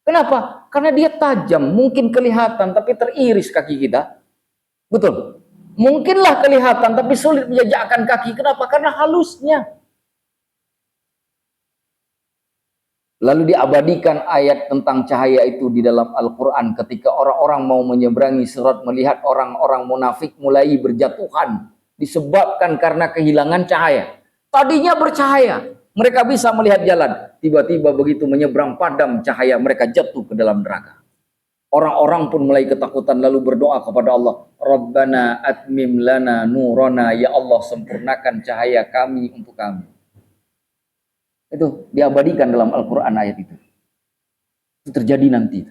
Kenapa? Karena dia tajam, mungkin kelihatan, tapi teriris kaki kita. Betul? Mungkinlah kelihatan, tapi sulit menjejakkan kaki. Kenapa? Karena halusnya. Lalu diabadikan ayat tentang cahaya itu di dalam Al-Quran. Ketika orang-orang mau menyeberangi sirat, melihat orang-orang munafik mulai berjatuhan. Disebabkan karena kehilangan cahaya. Tadinya bercahaya, mereka bisa melihat jalan. Tiba-tiba begitu menyeberang padam cahaya, mereka jatuh ke dalam neraka. Orang-orang pun mulai ketakutan lalu berdoa kepada Allah. Rabbana atmim lana nurana. Ya Allah, sempurnakan cahaya kami untuk kami. Itu diabadikan dalam Al-Quran ayat itu. Itu terjadi nanti.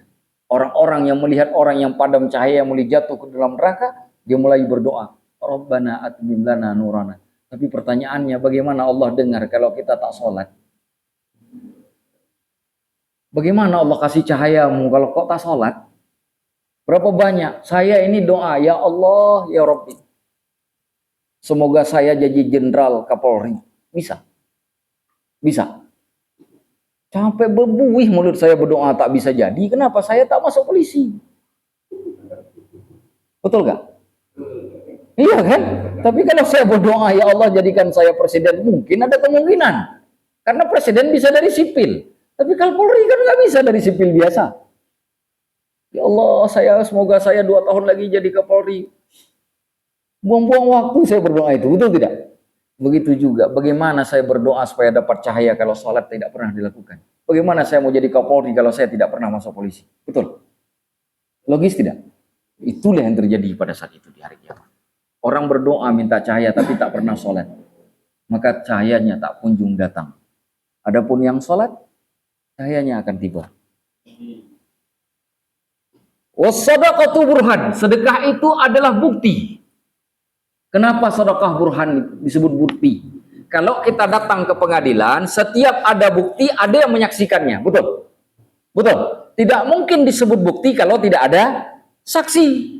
Orang-orang yang melihat orang yang padam cahaya mulai jatuh ke dalam neraka, dia mulai berdoa. Rabbana atmim lana nurana. Tapi pertanyaannya, bagaimana Allah dengar kalau kita tak sholat? Bagaimana Allah kasih cahayamu kalau kau tak sholat? Berapa banyak? Saya ini doa, ya Allah, ya Rabbi. Semoga saya jadi jenderal Kapolri. Bisa? Bisa. Sampai berbuih mulut saya berdoa tak bisa jadi. Kenapa? Saya tak masuk polisi. Betul gak? Iya kan? Tapi kalau saya berdoa, ya Allah jadikan saya presiden, mungkin ada kemungkinan. Karena presiden bisa dari sipil. Tapi kalau Polri kan nggak bisa dari sipil biasa. Ya Allah, semoga saya 2 tahun lagi jadi Kapolri. Buang-buang waktu saya berdoa itu, betul tidak? Begitu juga, bagaimana saya berdoa supaya dapat cahaya kalau sholat tidak pernah dilakukan? Bagaimana saya mau jadi Kapolri kalau saya tidak pernah masuk polisi? Betul? Logis tidak? Itulah yang terjadi pada saat itu di hari kiamat. Orang berdoa minta cahaya tapi tak pernah sholat. Maka cahayanya tak kunjung datang. Adapun yang sholat, cahayanya akan tiba. Wassadaqatu burhan. Sedekah itu adalah bukti. Kenapa sedekah burhan disebut bukti? Kalau kita datang ke pengadilan, setiap ada bukti, ada yang menyaksikannya. Betul? Betul? Tidak mungkin disebut bukti kalau tidak ada saksi.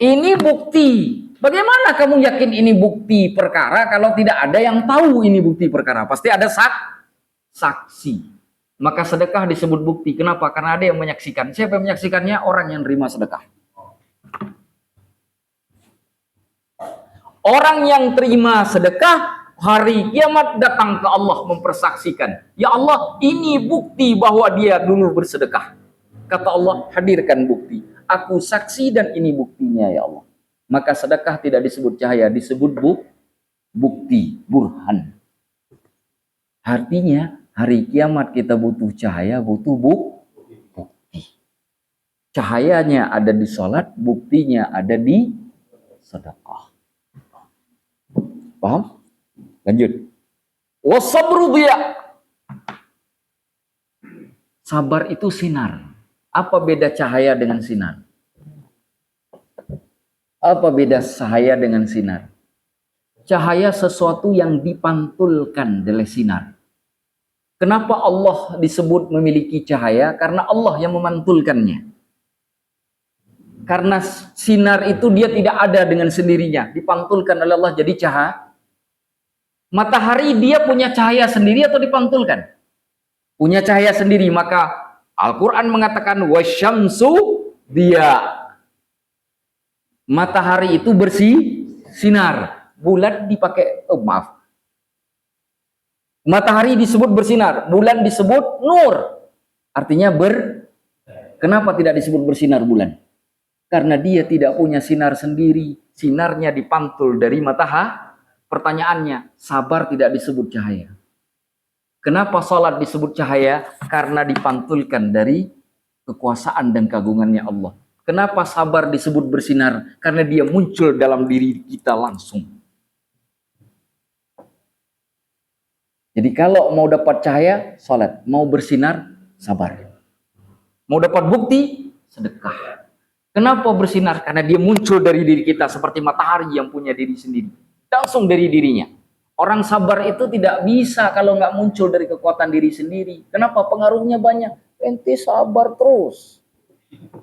Ini bukti. Bagaimana kamu yakin ini bukti perkara kalau tidak ada yang tahu ini bukti perkara? Pasti ada saksi. Maka sedekah disebut bukti. Kenapa? Karena ada yang menyaksikan. Siapa yang menyaksikannya? Orang yang terima sedekah. Orang yang terima sedekah, hari kiamat datang ke Allah mempersaksikan. Ya Allah, ini bukti bahwa dia dulu bersedekah. Kata Allah, hadirkan bukti. Aku saksi dan ini buktinya ya Allah. Maka sedekah tidak disebut cahaya, disebut bukti, burhan. Artinya, hari kiamat kita butuh cahaya, butuh bukti. Cahayanya ada di sholat, buktinya ada di sedekah. Paham? Lanjut. Wasabru diya. Sabar itu sinar. Apa beda cahaya dengan sinar? Apa beda cahaya dengan sinar? Cahaya sesuatu yang dipantulkan oleh sinar. Kenapa Allah disebut memiliki cahaya? Karena Allah yang memantulkannya. Karena sinar itu dia tidak ada dengan sendirinya. Dipantulkan oleh Allah jadi cahaya. Matahari dia punya cahaya sendiri atau dipantulkan? Punya cahaya sendiri. Maka Al-Quran mengatakan wasyamsu dia. Matahari itu bersih sinar. Bulan dipakai maaf. Matahari disebut bersinar, bulan disebut nur. Artinya kenapa tidak disebut bersinar bulan? Karena dia tidak punya sinar sendiri. Sinarnya dipantul dari matahari. Pertanyaannya, sabar tidak disebut cahaya. Kenapa sholat disebut cahaya? Karena dipantulkan dari kekuasaan dan keagungannya Allah. Kenapa sabar disebut bersinar? Karena dia muncul dalam diri kita langsung. Jadi kalau mau dapat cahaya, sholat. Mau bersinar, sabar. Mau dapat bukti, sedekah. Kenapa bersinar? Karena dia muncul dari diri kita seperti matahari yang punya diri sendiri. Langsung dari dirinya. Orang sabar itu tidak bisa kalau nggak muncul dari kekuatan diri sendiri. Kenapa? Pengaruhnya banyak. Ente sabar terus.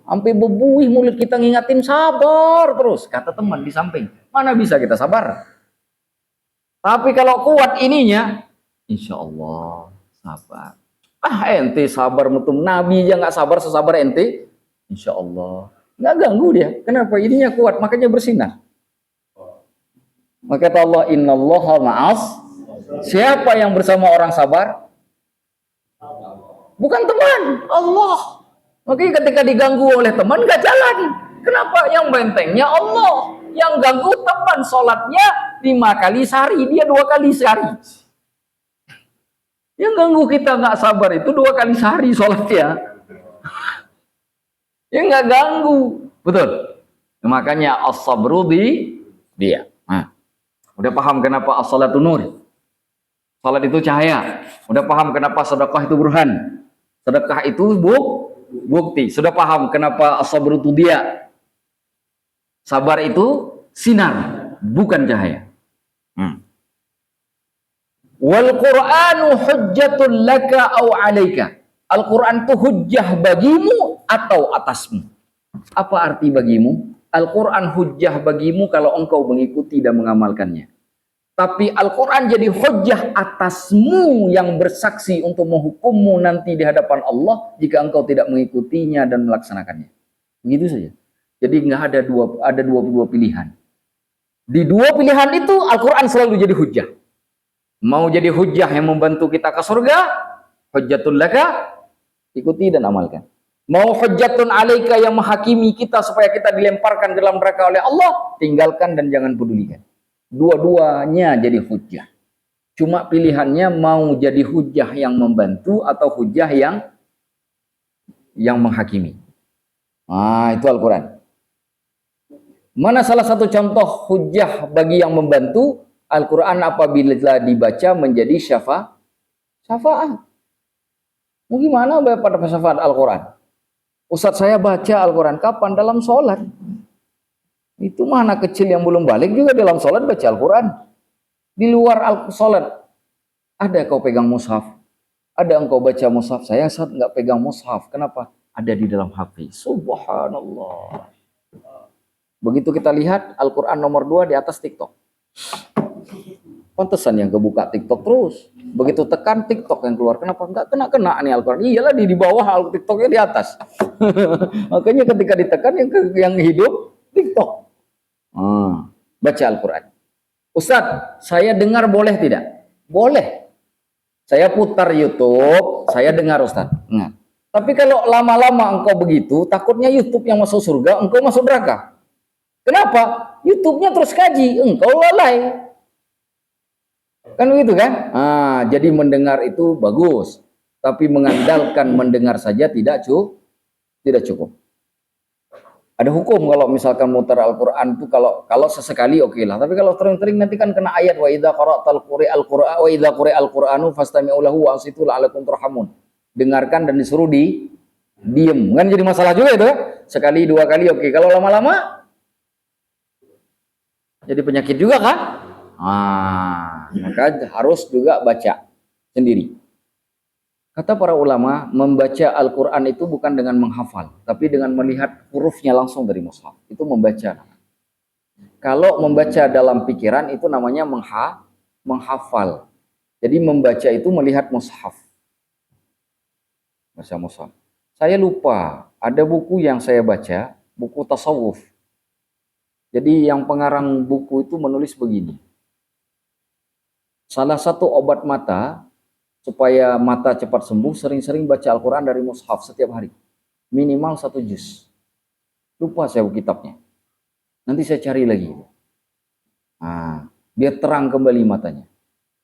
Sampai berbuih mulut kita ngingatin sabar terus. Kata teman di samping. Mana bisa kita sabar? Tapi kalau kuat ininya, insya Allah sabar. Ente sabar mutum. Nabi aja nggak sabar sesabar ente. Insya Allah. Nggak ganggu dia. Kenapa? Ininya kuat, makanya bersinar. Maka kata Allah, innallaha ma'as. Siapa yang bersama orang sabar? Bukan teman, Allah. Makanya ketika diganggu oleh teman nggak jalan. Kenapa? Yang bentengnya Allah. Yang ganggu teman, sholatnya 5 kali sehari, dia 2 kali sehari. Yang ganggu kita nggak sabar itu 2 kali sehari sholatnya. Yang nggak ganggu, betul. Makanya as-sabru dia. Nah, udah paham kenapa as-salatu nur? Salat itu cahaya. Udah paham kenapa sedekah itu burhan? Sedekah itu bukti. Sudah paham kenapa as-sabru itu dia? Sabar itu sinar, bukan cahaya. Wal Qur'anu hujjatun laka au 'alaika. Al-Qur'an itu hujjah bagimu atau atasmu. Apa arti bagimu? Al-Qur'an hujjah bagimu kalau engkau mengikuti dan mengamalkannya. Tapi Al-Quran jadi hujjah atasmu yang bersaksi untuk menghukummu nanti di hadapan Allah jika engkau tidak mengikutinya dan melaksanakannya. Begitu saja. Jadi nggak ada 22 pilihan. Di 2 pilihan itu Al-Quran selalu jadi hujjah. Mau jadi hujjah yang membantu kita ke surga, hujjatun laka, ikuti dan amalkan. Mau hujjatun alaika yang menghakimi kita supaya kita dilemparkan dalam neraka oleh Allah, tinggalkan dan jangan pedulikan. Dua-duanya jadi hujjah. Cuma pilihannya mau jadi hujjah yang membantu atau hujjah yang menghakimi. Nah, itu Al-Quran. Mana salah satu contoh hujjah bagi yang membantu? Al-Quran apabila dibaca menjadi syafaat. Mau gimana pada syafaat Al-Quran? Ustaz, saya baca Al-Quran kapan? Dalam sholat. Itu mah anak kecil yang belum balik juga dalam sholat baca Al-Quran. Di luar sholat, ada kau pegang mushaf, ada engkau baca mushaf. Saya saat nggak pegang mushaf, kenapa? Ada di dalam HP. Subhanallah. Begitu kita lihat Al-Quran nomor 2 di atas TikTok. Pantesan yang kebuka TikTok terus. Begitu tekan TikTok yang keluar. Kenapa? Nggak kena nih Al-Quran. Iyalah di bawah TikToknya di atas. Makanya ketika ditekan yang hidup TikTok. Baca Al-Quran. Ustadz, saya dengar boleh tidak? Boleh. Saya putar YouTube, saya dengar Ustadz. Nah. Tapi kalau lama-lama engkau begitu, takutnya YouTube yang masuk surga, engkau masuk neraka. Kenapa? YouTube-nya terus kaji, engkau lalai. Kan begitu kan? Jadi mendengar itu bagus. Tapi mengandalkan mendengar saja tidak cukup. Ada hukum kalau misalkan mutar Al-Quran itu kalau sesekali oke lah. Tapi kalau sering-sering nanti kan kena ayat wa idza qara'tal Qur'an wa idza quri'al Qur'anu fastami'u lahu wa ansitu la'allakum turhamun. Dengarkan dan disuruh diem. Kan jadi masalah juga itu. Sekali 2 kali oke. Kalau lama-lama jadi penyakit juga kan? Maka harus juga baca sendiri. Kata para ulama, membaca Al-Quran itu bukan dengan menghafal, tapi dengan melihat hurufnya langsung dari mushaf. Itu membaca. Kalau membaca dalam pikiran itu namanya menghafal. Jadi membaca itu melihat mushaf. Baca mushaf. Saya lupa, ada buku yang saya baca, buku tasawuf. Jadi yang pengarang buku itu menulis begini. Salah satu obat mata supaya mata cepat sembuh, sering-sering baca Al-Quran dari mushaf setiap hari. Minimal 1 juz. Lupa saya kitabnya. Nanti saya cari lagi. Biar terang kembali matanya.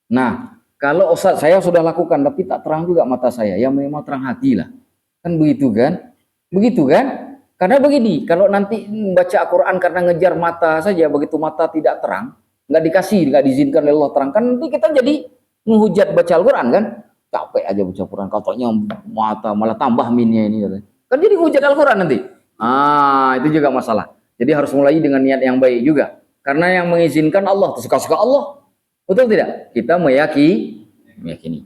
Nah, kalau Ustaz saya sudah lakukan, tapi tak terang juga mata saya. Ya minimal terang hati lah. Kan begitu kan? Begitu kan? Karena begini, kalau nanti membaca Al-Quran karena ngejar mata saja, begitu mata tidak terang, nggak diizinkan oleh Allah terang, kan nanti kita jadi menghujat baca Al-Quran kan, capek aja baca Al-Quran, katanya mata malah tambah minnya ini, kan jadi hujat Al-Quran nanti. Itu juga masalah. Jadi harus mulai dengan niat yang baik juga, karena yang mengizinkan Allah, suka-suka Allah, betul tidak? Kita meyakini.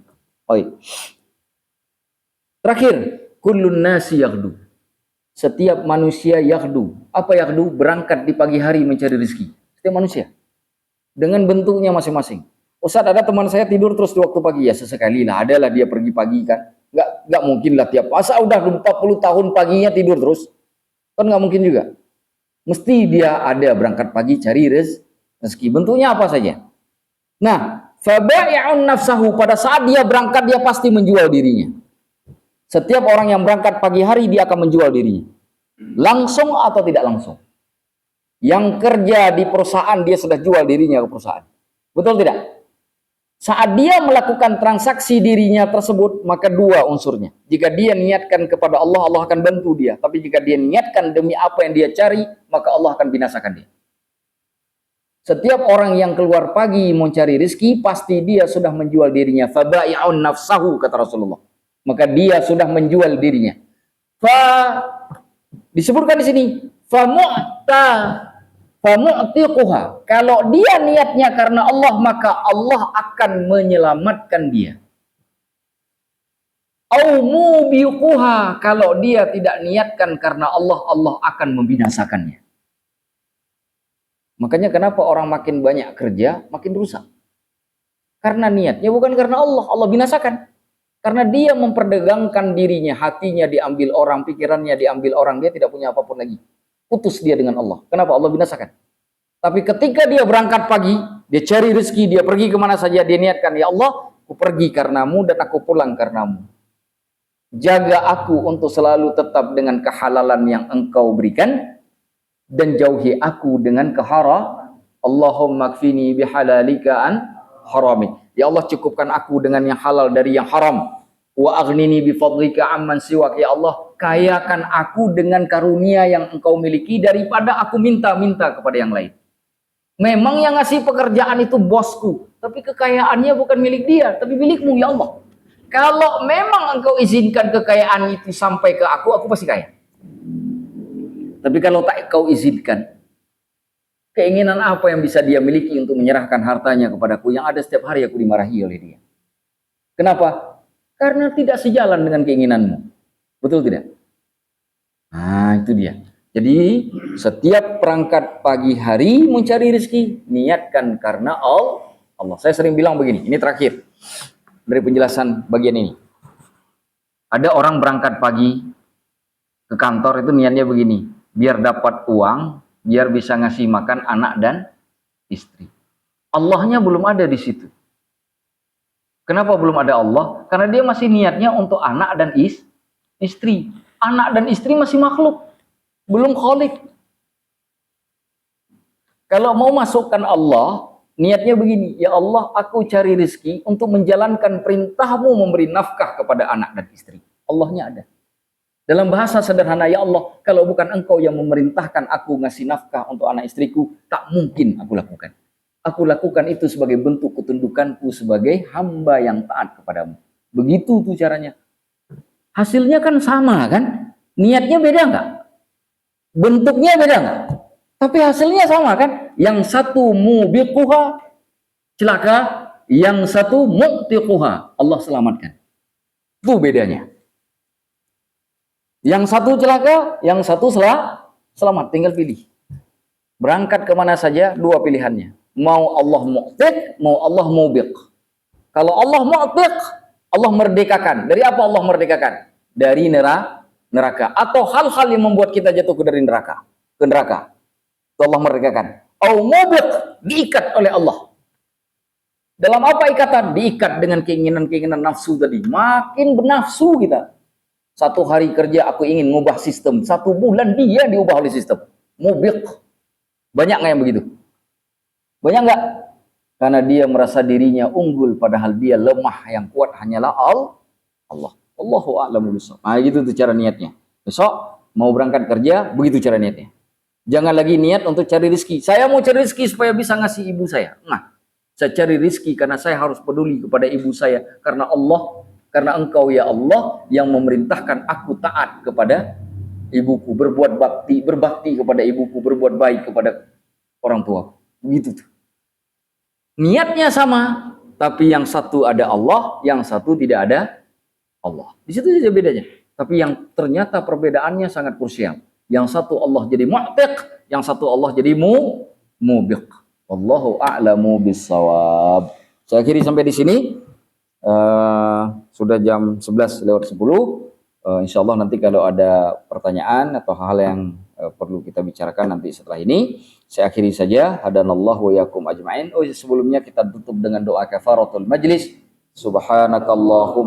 Terakhir, kullun nasi yaghdu. Setiap manusia yaghdu. Apa yaghdu? Berangkat di pagi hari mencari rezeki. Setiap manusia dengan bentuknya masing-masing. Ustaz, ada teman saya tidur terus di waktu pagi. Ya sesekali lah, adalah dia pergi pagi kan. Nggak mungkin lah tiap masa udah 40 tahun paginya tidur terus. Kan nggak mungkin juga. Mesti dia ada berangkat pagi cari rezeki. Bentuknya apa saja. Nah, faba'i'un nafsahu, pada saat dia berangkat dia pasti menjual dirinya. Setiap orang yang berangkat pagi hari dia akan menjual dirinya. Langsung atau tidak langsung. Yang kerja di perusahaan dia sudah jual dirinya ke perusahaan. Betul tidak? Saat dia melakukan transaksi dirinya tersebut, maka dua unsurnya. Jika dia niatkan kepada Allah, Allah akan bantu dia. Tapi jika dia niatkan demi apa yang dia cari, maka Allah akan binasakan dia. Setiap orang yang keluar pagi mencari rezeki, pasti dia sudah menjual dirinya. Faba'i'un nafsahu, kata Rasulullah. Maka dia sudah menjual dirinya. Disebutkan di sini, famu'tiquha. Kalau dia niatnya karena Allah, maka Allah akan menyelamatkan dia. Au mubiquha. Kalau dia tidak niatkan karena Allah, Allah akan membinasakannya. Makanya kenapa orang makin banyak kerja, makin rusak. Karena niatnya bukan karena Allah, Allah binasakan. Karena dia memperdagangkan dirinya, hatinya diambil orang, pikirannya diambil orang, dia tidak punya apapun lagi. Putus dia dengan Allah. Kenapa? Allah binasakan. Tapi ketika dia berangkat pagi, dia cari rezeki, dia pergi kemana saja, dia niatkan, ya Allah, aku pergi karenamu dan aku pulang karenamu. Jaga aku untuk selalu tetap dengan kehalalan yang engkau berikan, dan jauhi aku dengan keharam. Allahumma kfini bihalalika an harami. Ya Allah, cukupkan aku dengan yang halal dari yang haram. Wa aghnini bifadlika amman siwak. Ya Allah, kayakan aku dengan karunia yang engkau miliki daripada aku minta-minta kepada yang lain. Memang yang ngasih pekerjaan itu bosku, tapi kekayaannya bukan milik dia, tapi milikmu ya Allah. Kalau memang engkau izinkan kekayaan itu sampai ke aku pasti kaya. Tapi kalau tak kau izinkan, keinginan apa yang bisa dia miliki untuk menyerahkan hartanya kepadaku yang ada setiap hari aku dimarahi oleh dia. Kenapa? Karena tidak sejalan dengan keinginanmu. Betul tidak? Nah, itu dia. Jadi, setiap perangkat pagi hari mencari rezeki, niatkan karena Allah. Saya sering bilang begini, ini terakhir dari penjelasan bagian ini. Ada orang berangkat pagi ke kantor itu niatnya begini, biar dapat uang, biar bisa ngasih makan anak dan istri. Allahnya belum ada di situ. Kenapa belum ada Allah? Karena dia masih niatnya untuk anak dan istri. Anak dan istri masih makhluk, belum khalik. Kalau mau masukkan Allah, niatnya begini, ya Allah, aku cari rezeki untuk menjalankan perintahmu memberi nafkah kepada anak dan istri. Allahnya ada. Dalam bahasa sederhana, ya Allah, kalau bukan engkau yang memerintahkan aku ngasih nafkah untuk anak istriku, tak mungkin aku lakukan. Aku lakukan itu sebagai bentuk ketundukanku sebagai hamba yang taat kepadamu. Begitu tuh caranya. Hasilnya kan sama kan? Niatnya beda nggak? Bentuknya beda nggak? Tapi hasilnya sama kan? Yang satu mubiquha, celaka. Yang satu mu'tiquha, Allah selamatkan. Itu bedanya. Yang satu celaka, yang satu selamat. Tinggal pilih. Berangkat kemana saja, dua pilihannya. Mau Allah mu'tiq, mau Allah mubiq. Kalau Allah mu'tiq, Allah merdekakan. Dari apa Allah merdekakan? Dari neraka. Atau hal-hal yang membuat kita jatuh ke dari neraka. Ke neraka. Itu Allah merdekakan. Au mubiq, diikat oleh Allah. Dalam apa ikatan? Diikat dengan keinginan-keinginan nafsu tadi. Makin bernafsu kita. Satu hari kerja aku ingin ngubah sistem. 1 bulan dia diubah oleh sistem. Mubiq. Banyak nggak yang begitu? Banyak nggak? Karena dia merasa dirinya unggul padahal dia lemah, yang kuat hanyalah Allah. Allahu a'lamu bishawab. Nah, gitu tuh cara niatnya. Besok mau berangkat kerja, begitu cara niatnya. Jangan lagi niat untuk cari rezeki. Saya mau cari rezeki supaya bisa ngasih ibu saya. Nah, saya cari rezeki karena saya harus peduli kepada ibu saya. Karena Allah, karena engkau ya Allah yang memerintahkan aku taat kepada ibuku, berbakti kepada ibuku, berbuat baik kepada orang tua. Begitu tuh. Niatnya sama, tapi yang satu ada Allah, yang satu tidak ada Allah. Di situ saja bedanya. Tapi yang ternyata perbedaannya sangat krusial. Yang satu Allah jadi mu'tiq, yang satu Allah jadi mubiq. Wallahu a'lamu bissawab. Saya akhiri sampai di sini. Sudah jam 11 lewat 10. Insya Allah nanti kalau ada pertanyaan atau hal yang perlu kita bicarakan nanti setelah ini. Saya akhiri saja. Hadanallahu wa yakum ajma'in. Oh, sebelumnya kita tutup dengan doa kafaratul majlis. Subhanakallahumma